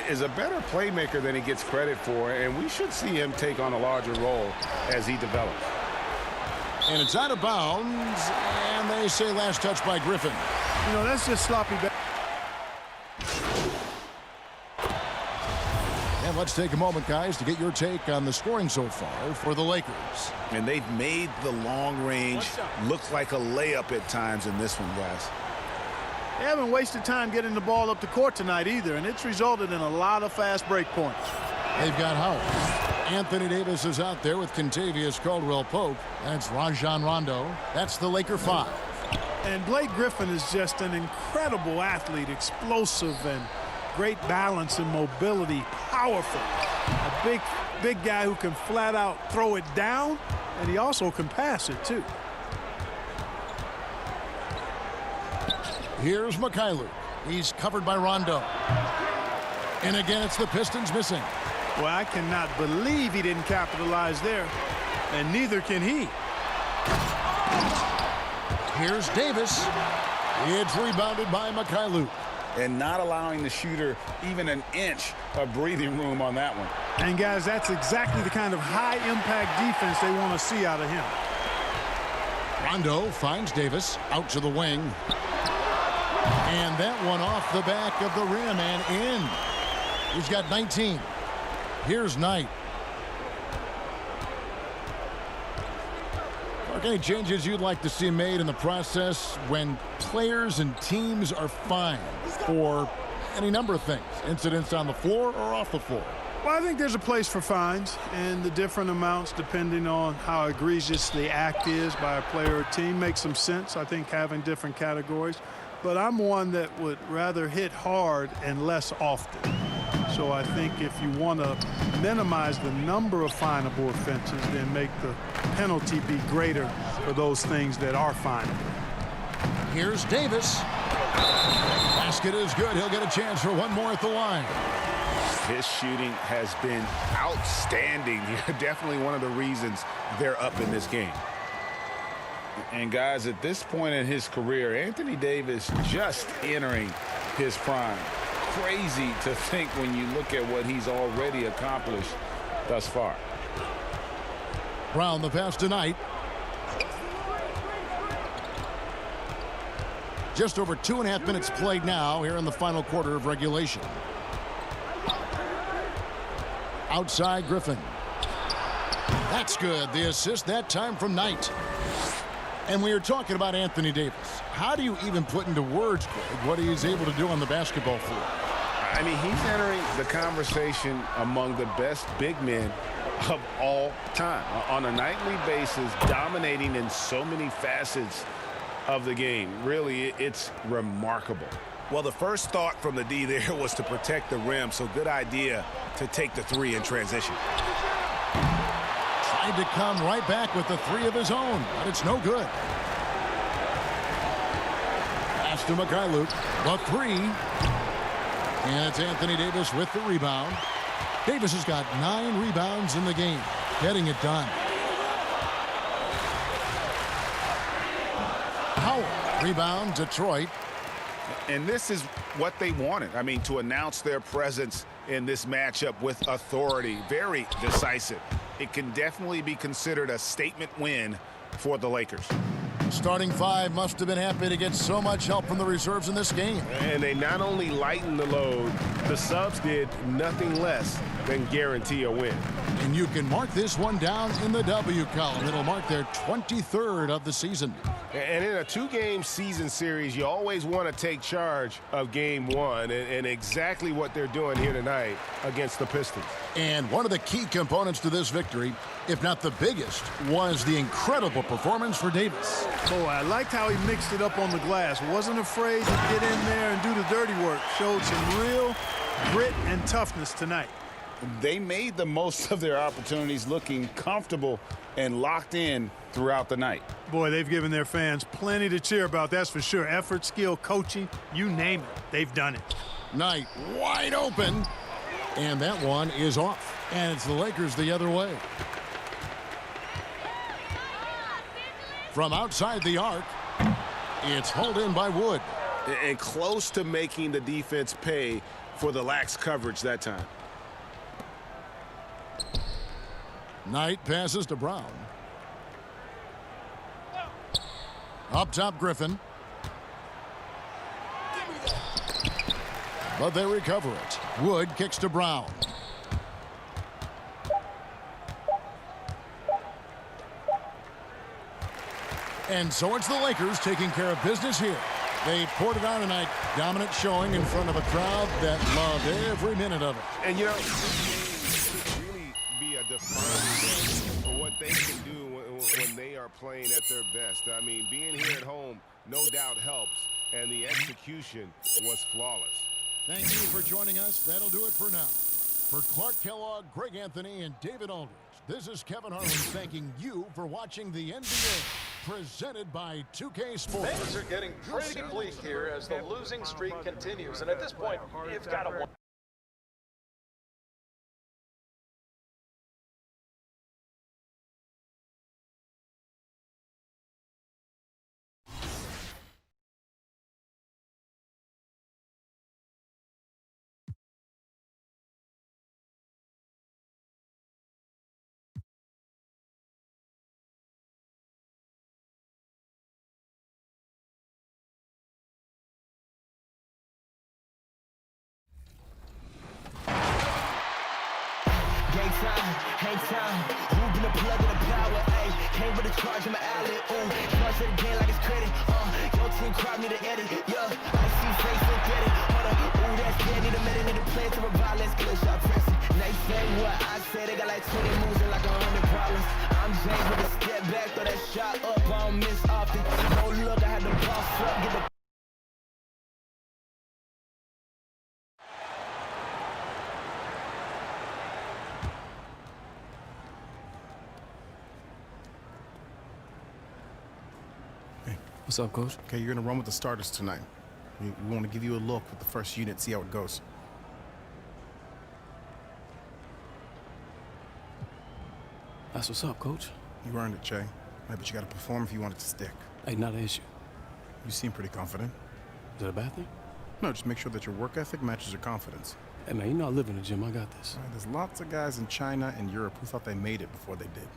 is a better playmaker than he gets credit for, and we should see him take on a larger role as he develops. And it's out of bounds, and they say last touch by Griffin. You know, that's just sloppy. And let's take a moment, guys, to get your take on the scoring so far for the Lakers. And they've made the long range look like a layup at times in this one, guys. They haven't wasted time getting the ball up the court tonight either, and it's resulted in a lot of fast break points. They've got Howard. Anthony Davis is out there with Kentavious Caldwell-Pope. That's Rajon Rondo. That's the Laker 5. And Blake Griffin is just an incredible athlete, explosive and great balance and mobility, powerful. A big guy who can flat out throw it down, and he also can pass it too. Here's Mikhailuk. He's covered by Rondo. And again, it's the Pistons missing. Well, I cannot believe he didn't capitalize there, and neither can he. Here's Davis. It's rebounded by Mikhailuk. And not allowing the shooter even an inch of breathing room on that one. And, guys, that's exactly the kind of high-impact defense they want to see out of him. Rondo finds Davis out to the wing. And that one off the back of the rim and in. He's got 19. Here's Knight. Any changes you'd like to see made in the process when players and teams are fined for any number of things, incidents on the floor or off the floor? Well, I think there's a place for fines and the different amounts depending on how egregious the act is by a player or team makes some sense. I think having different categories, but I'm one that would rather hit hard and less often. So I think if you want to minimize the number of finable offenses, then make the penalty be greater for those things that are finable. Here's Davis. Basket is good. He'll get a chance for one more at the line. His shooting has been outstanding. Definitely one of the reasons they're up in this game. And guys, at this point in his career, Anthony Davis just entering his prime. Crazy to think when you look at what he's already accomplished thus far. Brown the pass tonight. Just over 2.5 minutes played now here in the final quarter of regulation. Outside Griffin. That's good. The assist that time from Knight. And we were talking about Anthony Davis. How do you even put into words, Greg, what he's able to do on the basketball floor? I mean, he's entering the conversation among the best big men of all time. On a nightly basis, dominating in so many facets of the game. Really, it's remarkable. Well, the first thought from the D there was to protect the rim, so good idea to take the three in transition. Tried to come right back with the three of his own, but it's no good. Pass to Mikhailuk, the three. And it's Anthony Davis with the rebound. Davis has got 9 rebounds in the game, getting it done. Howard, rebound, Detroit. And this is what they wanted. I mean, to announce their presence in this matchup with authority. Very decisive. It can definitely be considered a statement win for the Lakers. Starting 5 must have been happy to get so much help from the reserves in this game. And they not only lightened the load, the subs did nothing less than guarantee a win. And you can mark this one down in the W column. It'll mark their 23rd of the season. And in a 2-game season series, you always want to take charge of game 1, and exactly what they're doing here tonight against the Pistons. And one of the key components to this victory, if not the biggest, was the incredible performance for Davis. Oh, I liked how he mixed it up on the glass. Wasn't afraid to get in there and do the dirty work. Showed some real grit and toughness tonight. They made the most of their opportunities, looking comfortable and locked in throughout the night. Boy, they've given their fans plenty to cheer about, that's for sure. Effort, skill, coaching, you name it, they've done it. Knight wide open, and that one is off. And it's the Lakers the other way. From outside the arc, it's hauled in by Wood. And close to making the defense pay for the lax coverage that time. Knight passes to Brown. Up top, Griffin. But they recover it. Wood kicks to Brown. And so it's the Lakers taking care of business here. They poured it on tonight. Dominant showing in front of a crowd that loved every minute of it. And, you know, really be a for what they can do when they are playing at their best. I mean, being here at home no doubt helps, and the execution was flawless. Thank you for joining us. That'll do it for now. For Clark Kellogg, Greg Anthony, and David Aldridge, this is Kevin Harlan thanking you for watching the NBA, presented by 2K Sports. Things are getting pretty bleak here as the losing streak continues, and at this point, you've got to... Hang time, moving the plug in the power, ayy. Came with a charge in my alley, ooh. Charge it again like it's credit, your team crowd need to edit, yeah. I see face, look at it, hold up, ooh, that's dead, need a minute, need a plan to revive, let's get a shot pressing. They say what I say, they got like 20 moves and like 100 problems. I'm James with a step back, throw that shot up, I don't miss often. No look, I had to boss up, get the... What's up, Coach? Okay, you're going to run with the starters tonight. We want to give you a look with the first unit, see how it goes. That's what's up, Coach. You earned it, Che. Hey, but you got to perform if you want it to stick. Hey, not an issue. You seem pretty confident. Is that a bad thing? No, just make sure that your work ethic matches your confidence. Hey, man, you know I live in the gym. I got this. Right, there's lots of guys in China and Europe who thought they made it before they did.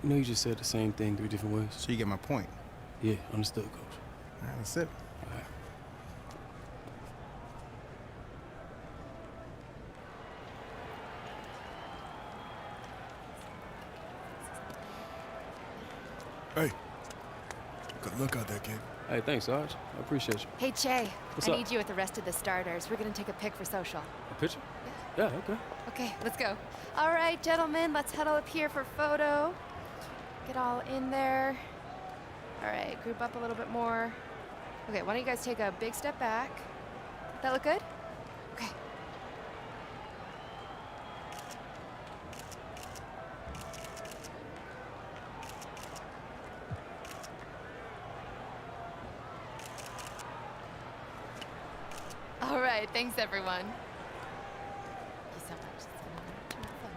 You know you just said the same thing 3 different ways. So you get my point. Yeah, understood, Coach. All right, that's it. All right. Hey, good look out there, kid. Hey, thanks, Sarge. I appreciate you. Hey, Che. What's I up? need you with the rest of the starters. We're going to take a pic for social. A picture? Yeah, okay. Okay, let's go. All right, gentlemen, let's huddle up here for photo. Get all in there. All right, group up a little bit more. Okay, why don't you guys take a big step back? That look good? Okay. All right, thanks everyone. Thank you so much. It's been a lot of fun.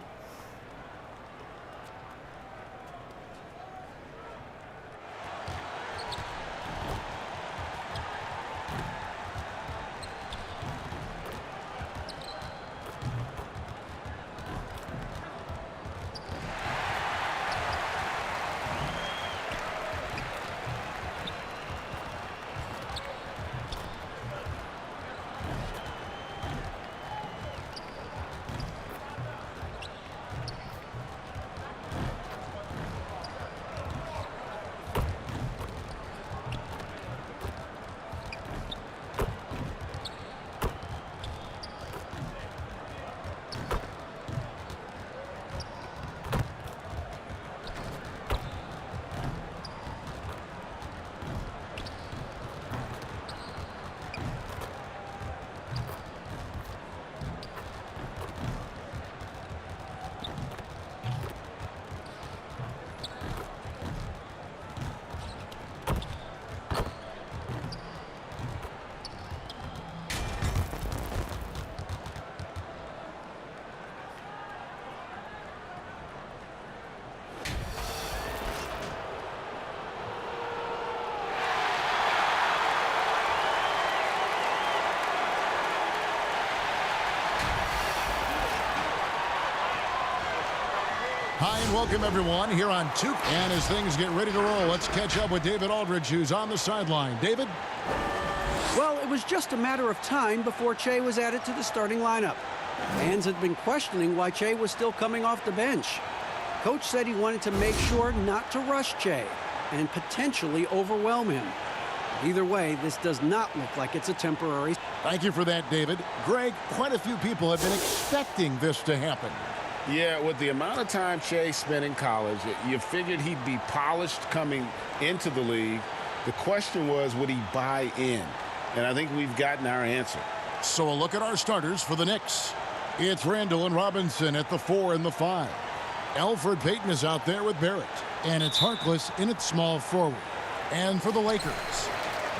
Hi, and welcome everyone here on 2. And as things get ready to roll, let's catch up with David Aldridge, who's on the sideline. David? Well, it was just a matter of time before Che was added to the starting lineup. Fans had been questioning why Che was still coming off the bench. Coach said he wanted to make sure not to rush Che and potentially overwhelm him. Either way, this does not look like it's a temporary. Thank you for that, David. Greg, quite a few people have been expecting this to happen. Yeah, with the amount of time Chase spent in college, you figured he'd be polished coming into the league. The question was, would he buy in? And I think we've gotten our answer. So a look at our starters for the Knicks. It's Randall and Robinson at the 4 and the 5. Elfrid Payton is out there with Barrett. And it's Harkless in at small forward. And for the Lakers,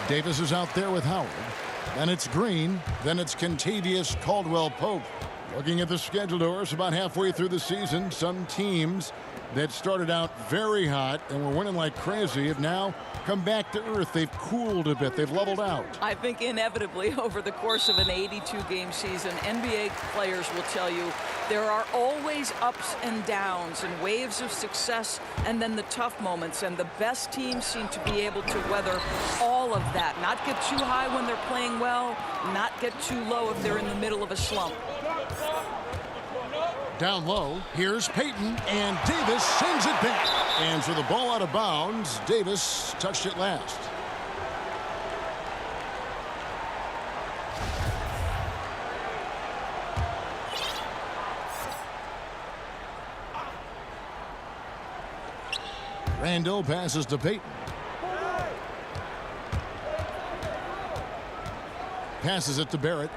Davis is out there with Howard. Then it's Green. Then it's Kentavious Caldwell-Pope. Looking at the schedule, Doris, about halfway through the season, some teams that started out very hot and were winning like crazy have now come back to earth. They've cooled a bit. They've leveled out. I think inevitably over the course of an 82-game season, NBA players will tell you there are always ups and downs and waves of success and then the tough moments. And the best teams seem to be able to weather all of that. Not get too high when they're playing well, not get too low if they're in the middle of a slump. Down low, here's Payton, and Davis sends it back. And for the ball out of bounds, Davis touched it last. Randall passes to Payton. Passes it to Barrett.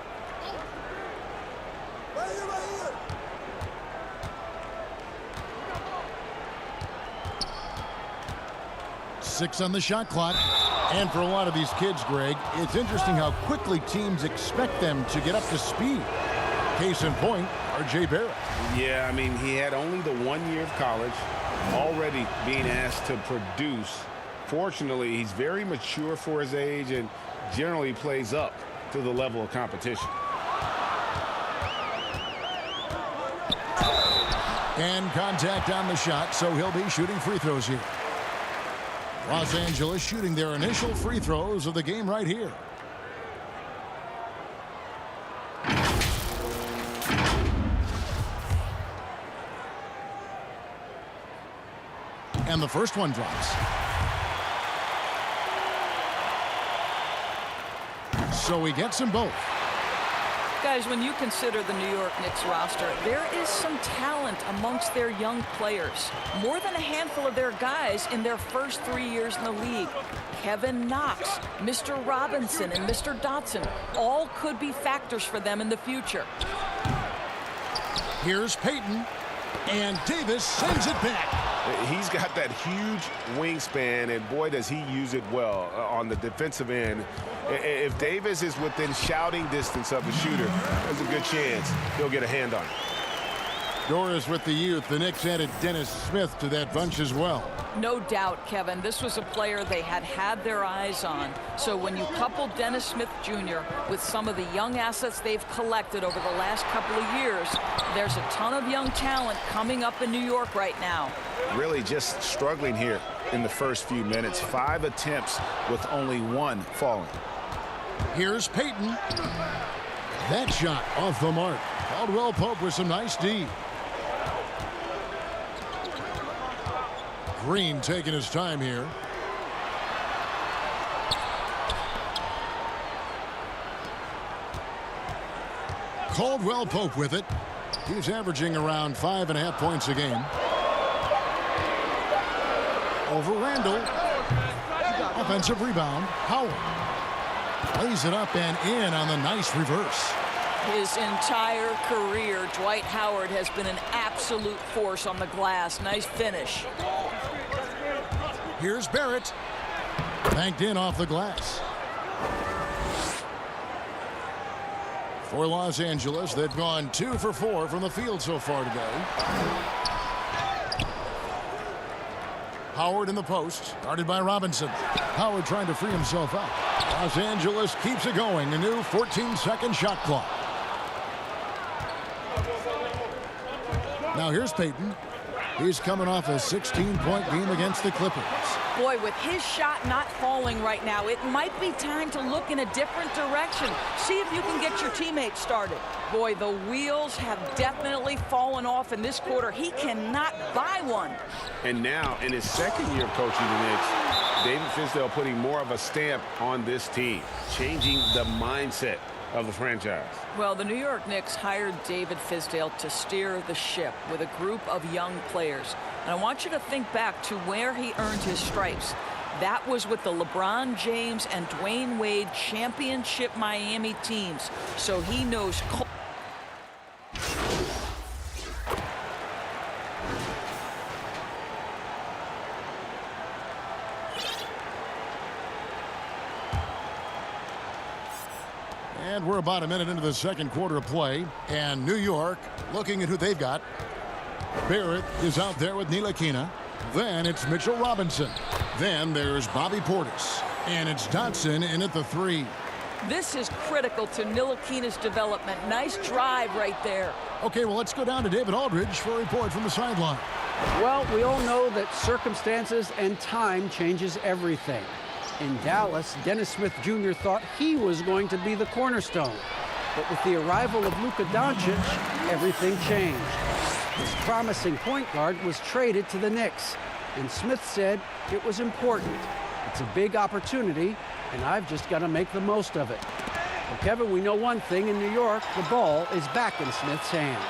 Six on the shot clock. And for a lot of these kids, Greg, it's interesting how quickly teams expect them to get up to speed. Case in point, R.J. Barrett. Yeah, I mean, he had only the 1 year of college, already being asked to produce. Fortunately, he's very mature for his age and generally plays up to the level of competition. And contact on the shot, so he'll be shooting free throws here. Los Angeles shooting their initial free throws of the game right here. And the first one drops. So he gets them both. Guys, when you consider the New York Knicks roster, there is some talent amongst their young players. More than a handful of their guys in their first 3 years in the league. Kevin Knox, Mr. Robinson, and Mr. Dotson all could be factors for them in the future. Here's Payton, and Davis sends it back. He's got that huge wingspan, and boy, does he use it well on the defensive end. If Davis is within shouting distance of the shooter, there's a good chance he'll get a hand on it. Doris with the youth. The Knicks added Dennis Smith to that bunch as well. No doubt, Kevin. This was a player they had their eyes on. So when you couple Dennis Smith Jr. with some of the young assets they've collected over the last couple of years, there's a ton of young talent coming up in New York right now. Really just struggling here in the first few minutes. 5 attempts with only 1 falling. Here's Payton. That shot off the mark. Caldwell-Pope with some nice D. Green taking his time here. Caldwell-Pope with it. He's averaging around 5.5 points a game. Over Randall. Offensive rebound. Howard. Lays it up and in on the nice reverse. His entire career, Dwight Howard has been an absolute force on the glass. Nice finish. Here's Barrett. Banked in off the glass. For Los Angeles, they've gone 2 for 4 from the field so far today. Howard in the post, guarded by Robinson. Howard trying to free himself up. Los Angeles keeps it going. A new 14-second shot clock. Now here's Payton. He's coming off a 16-point game against the Clippers. Boy, with his shot not falling right now, it might be time to look in a different direction. See if you can get your teammates started. Boy, the wheels have definitely fallen off in this quarter. He cannot buy one. And now, in his second year coaching the Knicks, David Fizdale putting more of a stamp on this team, changing the mindset of the franchise. Well, the New York Knicks hired David Fizdale to steer the ship with a group of young players. And I want you to think back to where he earned his stripes. That was with the LeBron James and Dwayne Wade championship Miami teams. So he knows. And we're about a minute into the second quarter of play. And New York looking at who they've got. Barrett is out there with Ntilikina. Then it's Mitchell Robinson. Then there's Bobby Portis. And it's Dotson in at the 3. This is critical to Ntilikina's development. Nice drive right there. Okay, well, let's go down to David Aldridge for a report from the sideline. Well, we all know that circumstances and time changes everything. In Dallas, Dennis Smith Jr. thought he was going to be the cornerstone. But with the arrival of Luka Doncic, everything changed. This promising point guard was traded to the Knicks, and Smith said it was important. It's a big opportunity, and I've just got to make the most of it. Well, Kevin, we know one thing in New York, the ball is back in Smith's hands.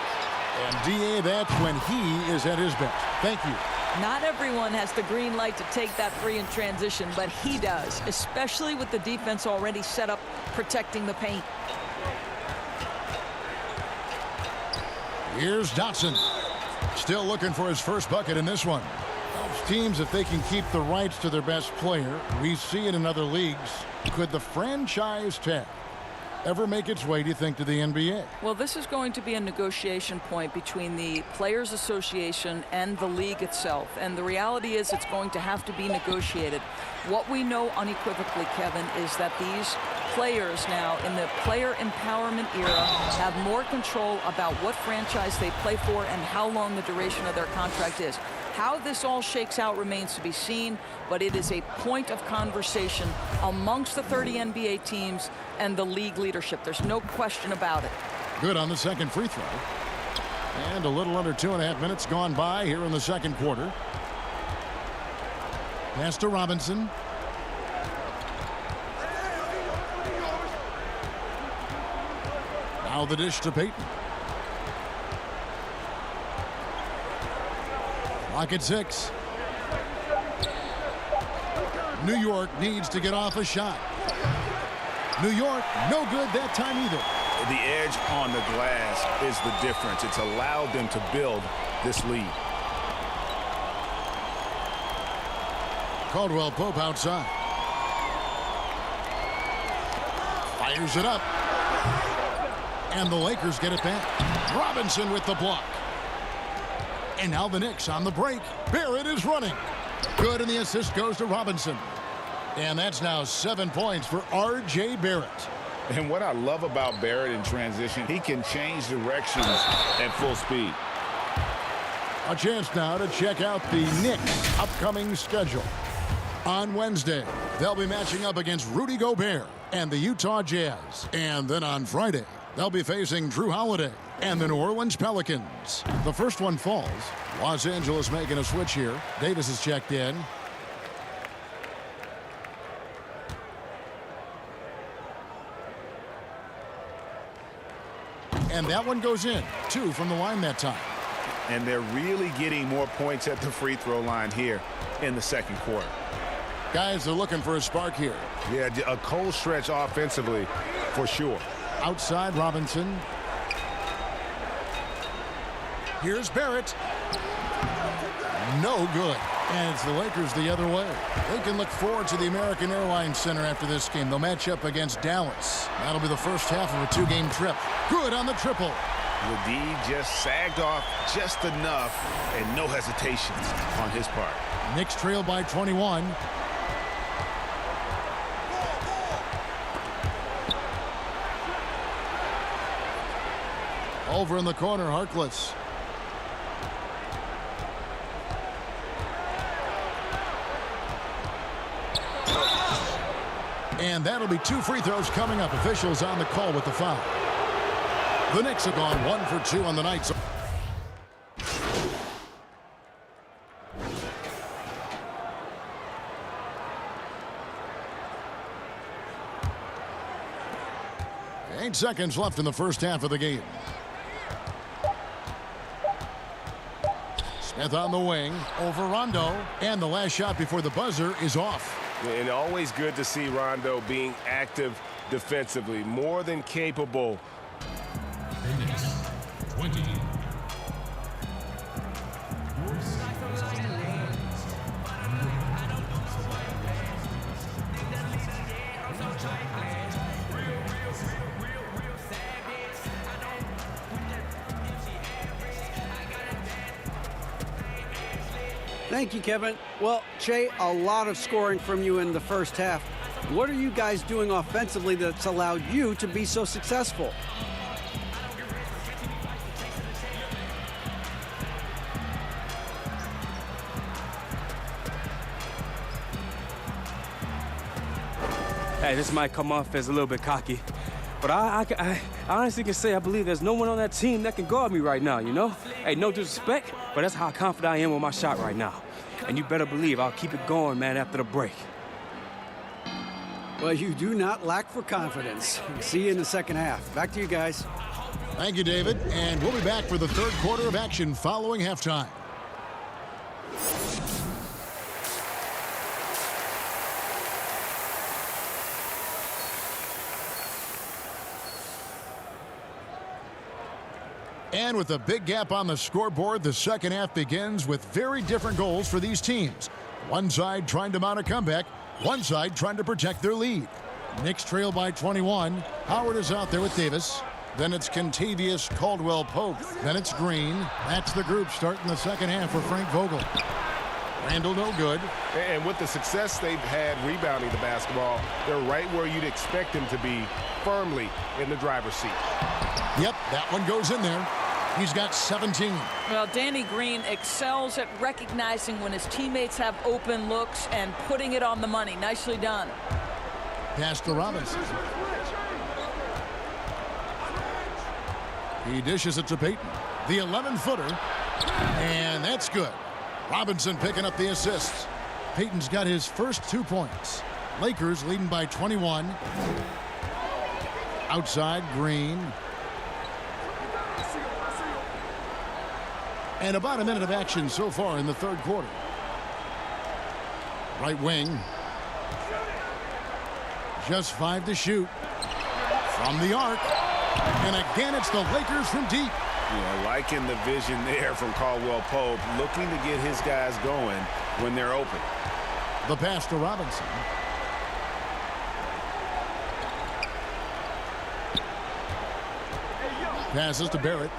And D.A., that's when he is at his best. Thank you. Not everyone has the green light to take that free in transition, but he does, especially with the defense already set up protecting the paint. Here's Dotson. Still looking for his first bucket in this one. Teams, if they can keep the rights to their best player, we see it in other leagues. Could the franchise tag ever make its way, do you think, to the NBA? Well, this is going to be a negotiation point between the Players Association and the league itself. And the reality is it's going to have to be negotiated. What we know unequivocally, Kevin, is that these players now in the player empowerment era have more control about what franchise they play for and how long the duration of their contract is. How this all shakes out remains to be seen, but it is a point of conversation amongst the 30 NBA teams and the league leadership. There's no question about it. Good on the second free throw. And a little under 2.5 minutes gone by here in the second quarter. Pass to Robinson. Now the dish to Payton. Clock at 6. New York needs to get off a shot. New York, no good that time either. The edge on the glass is the difference. It's allowed them to build this lead. Caldwell Pope outside. Fires it up. And the Lakers get it back. Robinson with the block. And now the Knicks on the break. Barrett is running. Good, and the assist goes to Robinson. And that's now 7 points for R.J. Barrett. And what I love about Barrett in transition, he can change directions at full speed. A chance now to check out the Knicks' upcoming schedule. On Wednesday, they'll be matching up against Rudy Gobert and the Utah Jazz. And then on Friday, they'll be facing Drew Holiday and the New Orleans Pelicans. The first one falls. Los Angeles making a switch here. Davis is checked in. And that one goes in. 2 from the line that time. And they're really getting more points at the free throw line here in the second quarter. Guys, they're looking for a spark here. Yeah, a cold stretch offensively for sure. Outside Robinson. Here's Barrett. No good. And it's the Lakers the other way. They can look forward to the American Airlines Center after this game. They'll match up against Dallas. That'll be the first half of a 2-game trip. Good on the triple. The D just sagged off just enough and no hesitations on his part. Knicks trail by 21. Over in the corner, Harkless. And that'll be 2 free throws coming up. Officials on the call with the foul. The Knicks have gone 1 for 2 on the night. 8 seconds left in the first half of the game. Smith on the wing, over Rondo, and the last shot before the buzzer is off. And always good to see Rondo being active defensively, more than capable. Minutes 20. Thank you, Kevin. Well, Che, a lot of scoring from you in the first half. What are you guys doing offensively that's allowed you to be so successful? Hey, this might come off as a little bit cocky, but I honestly can say I believe there's no one on that team that can guard me right now, you know? Hey, no disrespect, but that's how confident I am with my shot right now. And you better believe I'll keep it going, man, after the break. Well, you do not lack for confidence. See you in the second half. Back to you guys. Thank you, David. And we'll be back for the third quarter of action following halftime. And with a big gap on the scoreboard, the second half begins with very different goals for these teams. One side trying to mount a comeback, one side trying to protect their lead. Knicks trail by 21. Howard is out there with Davis. Then it's Kentavious Caldwell-Pope. Then it's Green. That's the group starting the second half for Frank Vogel. Randall no good. And with the success they've had rebounding the basketball, they're right where you'd expect them to be, firmly in the driver's seat. Yep, that one goes in there. He's got 17. Well, Danny Green excels at recognizing when his teammates have open looks and putting it on the money. Nicely done. Pass to Robinson. He dishes it to Payton. The 11-footer. And that's good. Robinson picking up the assists. Payton's got his first 2 points. Lakers leading by 21. Outside, Green. And about a minute of action so far in the third quarter. Right wing. Just 5 to shoot. From the arc. And again, it's the Lakers from deep. Yeah, liking the vision there from Caldwell-Pope, looking to get his guys going when they're open. The pass to Robinson. Passes to Barrett.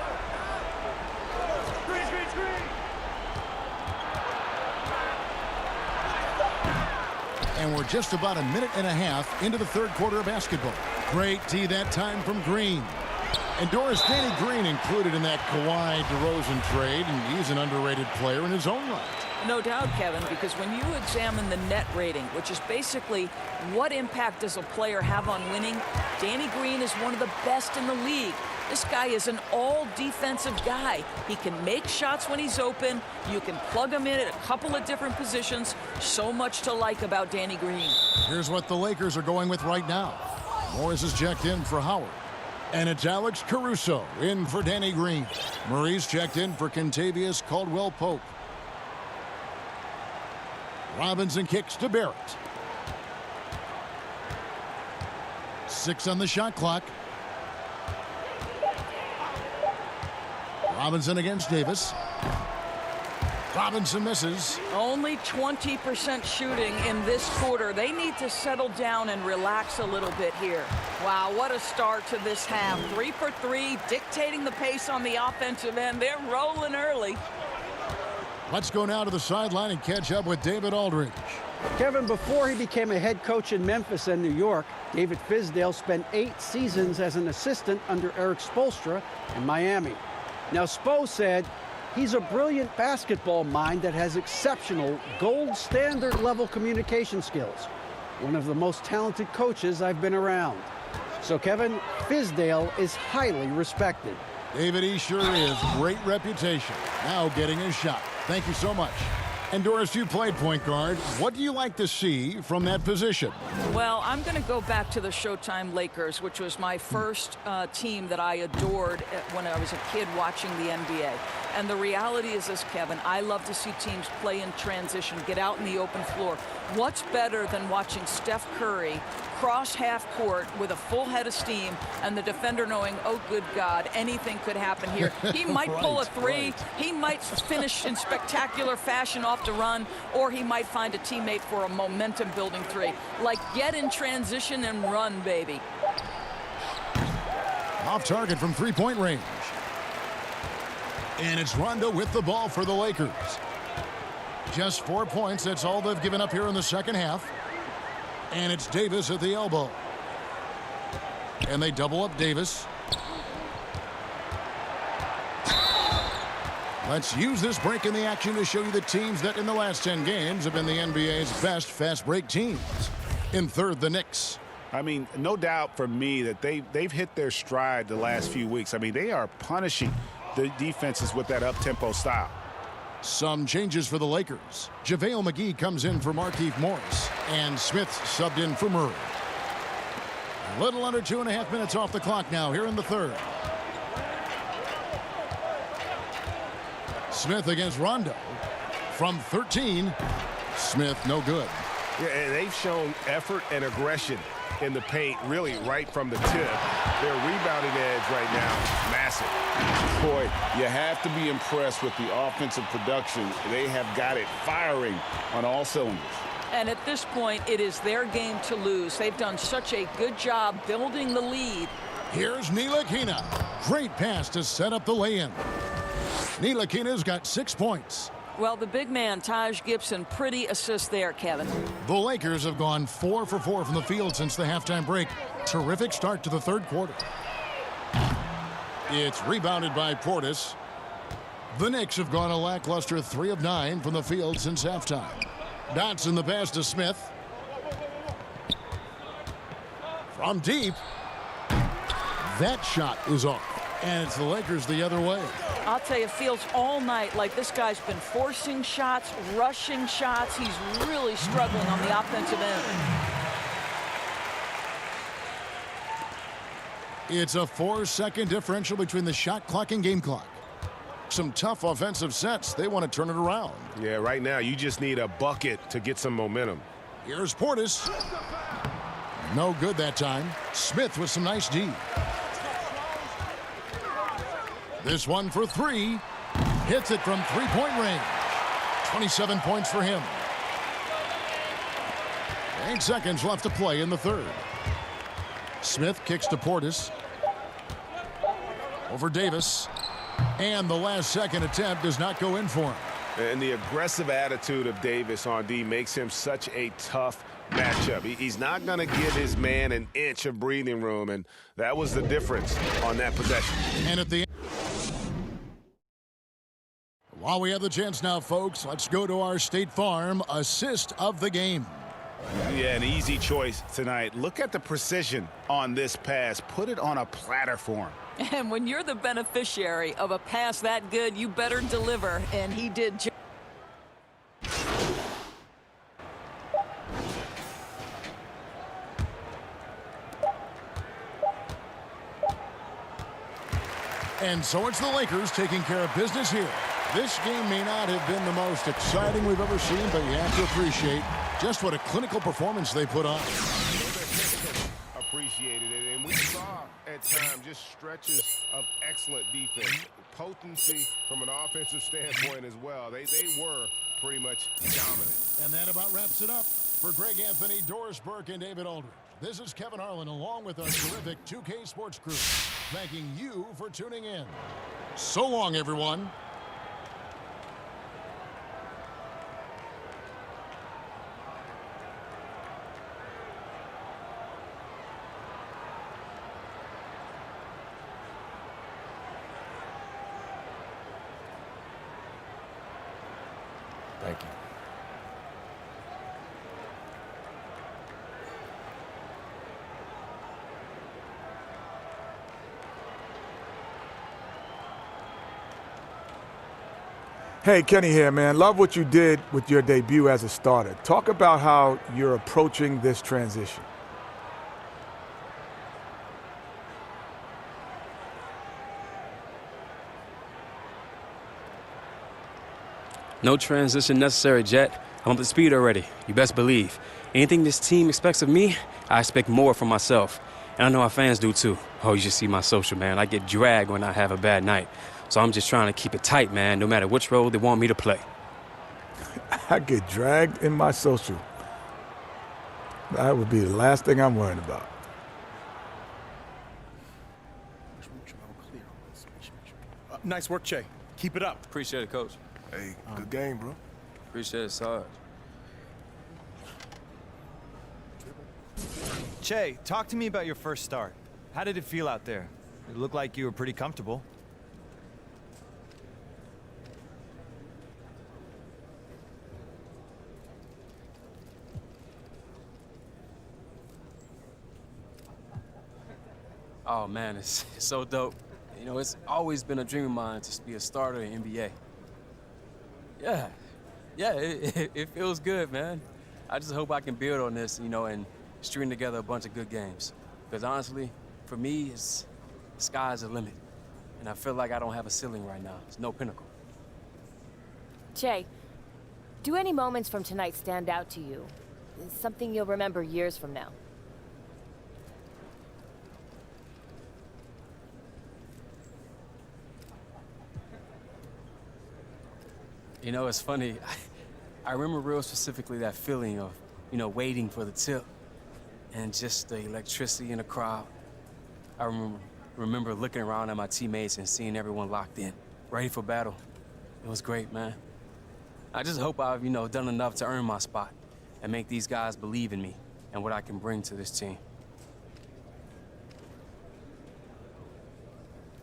And we're just about a minute and a half into the third quarter of basketball. Great D that time from Green. And Doris, Danny Green included in that Kawhi DeRozan trade, and he's an underrated player in his own right. No doubt, Kevin, because when you examine the net rating, which is basically what impact does a player have on winning, Danny Green is one of the best in the league. This guy is an all-defensive guy. He can make shots when he's open. You can plug him in at a couple of different positions. So much to like about Danny Green. Here's what the Lakers are going with right now. Morris is checked in for Howard. And it's Alex Caruso in for Danny Green. Murray's checked in for Kentavious Caldwell-Pope. Robinson kicks to Barrett. 6 on the shot clock. Robinson against Davis. Robinson misses. Only 20% shooting in this quarter. They need to settle down and relax a little bit here. Wow, what a start to this half. 3 for 3, dictating the pace on the offensive end. They're rolling early. Let's go now to the sideline and catch up with David Aldridge. Kevin, before he became a head coach in Memphis and New York, David Fizdale spent 8 seasons as an assistant under Eric Spoelstra in Miami. Now, Spo said he's a brilliant basketball mind that has exceptional gold standard level communication skills. One of the most talented coaches I've been around. So, Kevin, Fizdale is highly respected. David, he sure is. Great reputation. Now getting his shot. Thank you so much. And Doris, you played point guard. What do you like to see from that position? Well, I'm going to go back to the Showtime Lakers, which was my first team that I adored when I was a kid watching the NBA. And the reality is this, Kevin, I love to see teams play in transition, get out in the open floor. What's better than watching Steph Curry cross half court with a full head of steam and the defender knowing, oh, good God, anything could happen here. He might pull a three. He might finish in spectacular fashion off the run, or he might find a teammate for a momentum-building three. Like, get in transition and run, baby. Off target from three-point range. And it's Rondo with the ball for the Lakers. Just 4 points. That's all they've given up here in the second half. And it's Davis at the elbow. And they double up Davis. Let's use this break in the action to show you the teams that in the last 10 games have been the NBA's best fast break teams. In third, the Knicks. I mean, no doubt for me that they've hit their stride the last few weeks. I mean, they are punishing the defenses with that up-tempo style. Some changes for the Lakers. JaVale McGee comes in for Markieff Morris, and Smith subbed in for Murray. A little under 2.5 minutes off the clock now here in the third. Smith against Rondo. From 13, Smith no good. Yeah, and they've shown effort and aggression in the paint, really right from the tip. Their rebounding edge right now, massive. Boy, you have to be impressed with the offensive production. They have got it firing on all cylinders. And at this point, it is their game to lose. They've done such a good job building the lead. Here's Ntilikina. Great pass to set up the lay-in. Ntilikina's got 6 points. Well, the big man, Taj Gibson, pretty assist there, Kevin. The Lakers have gone 4 for 4 from the field since the halftime break. Terrific start to the third quarter. It's rebounded by Portis. The Knicks have gone a lackluster 3 of 9 from the field since halftime. Dotson the pass to Smith. From deep. That shot is off. And it's the Lakers the other way. I'll tell you, it feels all night like this guy's been forcing shots, rushing shots. He's really struggling on the offensive end. It's a 4-second differential between the shot clock and game clock. Some tough offensive sets. They want to turn it around. Yeah, right now you just need a bucket to get some momentum. Here's Portis. No good that time. Smith with some nice D. This one for 3. Hits it from three-point range. 27 points for him. 8 seconds left to play in the third. Smith kicks to Portis. Over Davis. And the last second attempt does not go in for him. And the aggressive attitude of Davis on D makes him such a tough matchup. He's not going to give his man an inch of breathing room, and that was the difference on that possession. And at the end, while we have the chance now, folks, let's go to our State Farm assist of the game. Yeah, an easy choice tonight. Look at the precision on this pass. Put it on a platter for him. And when you're the beneficiary of a pass that good, you better deliver, and he did. And so it's the Lakers taking care of business here. This game may not have been the most exciting we've ever seen, but you have to appreciate just what a clinical performance they put on. Appreciated it, and we saw at times just stretches of excellent defense, potency from an offensive standpoint as well. They were pretty much dominant. And that about wraps it up. For Greg Anthony, Doris Burke, and David Aldridge, this is Kevin Harlan along with our terrific 2K Sports crew, thanking you for tuning in. So long, everyone. Thank you. Hey, Kenny here, man. Love what you did with your debut as a starter. Talk about how you're approaching this transition. No transition necessary, Jet. I'm up to speed already. You best believe. Anything this team expects of me, I expect more from myself. And I know our fans do too. Oh, you should see my social, man. I get dragged when I have a bad night. So I'm just trying to keep it tight, man, no matter which role they want me to play. I get dragged in my social. That would be the last thing I'm worried about. Nice work, Che. Keep it up. Appreciate it, Coach. Hey, good game, bro. Appreciate it, Sarge. Che, talk to me about your first start. How did it feel out there? It looked like you were pretty comfortable. Oh, man, it's so dope. You know, it's always been a dream of mine to be a starter in NBA. Yeah, it feels good, man. I just hope I can build on this, you know, and string together a bunch of good games. Because honestly, for me, the sky's the limit. And I feel like I don't have a ceiling right now. It's no pinnacle. Che, do any moments from tonight stand out to you? Something you'll remember years from now? You know, it's funny. I remember real specifically that feeling of, you know, waiting for the tip and just the electricity in the crowd. I remember looking around at my teammates and seeing everyone locked in, ready for battle. It was great, man. I just hope I've, you know, done enough to earn my spot and make these guys believe in me and what I can bring to this team.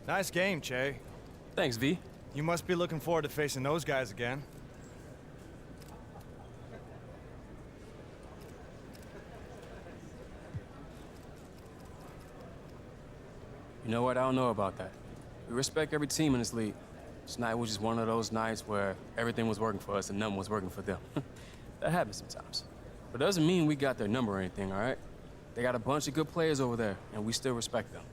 Nice game, Che. Thanks, V. You must be looking forward to facing those guys again. You know what? I don't know about that. We respect every team in this league. This night was just one of those nights where everything was working for us and nothing was working for them. That happens sometimes. But doesn't mean we got their number or anything, all right? They got a bunch of good players over there, and we still respect them.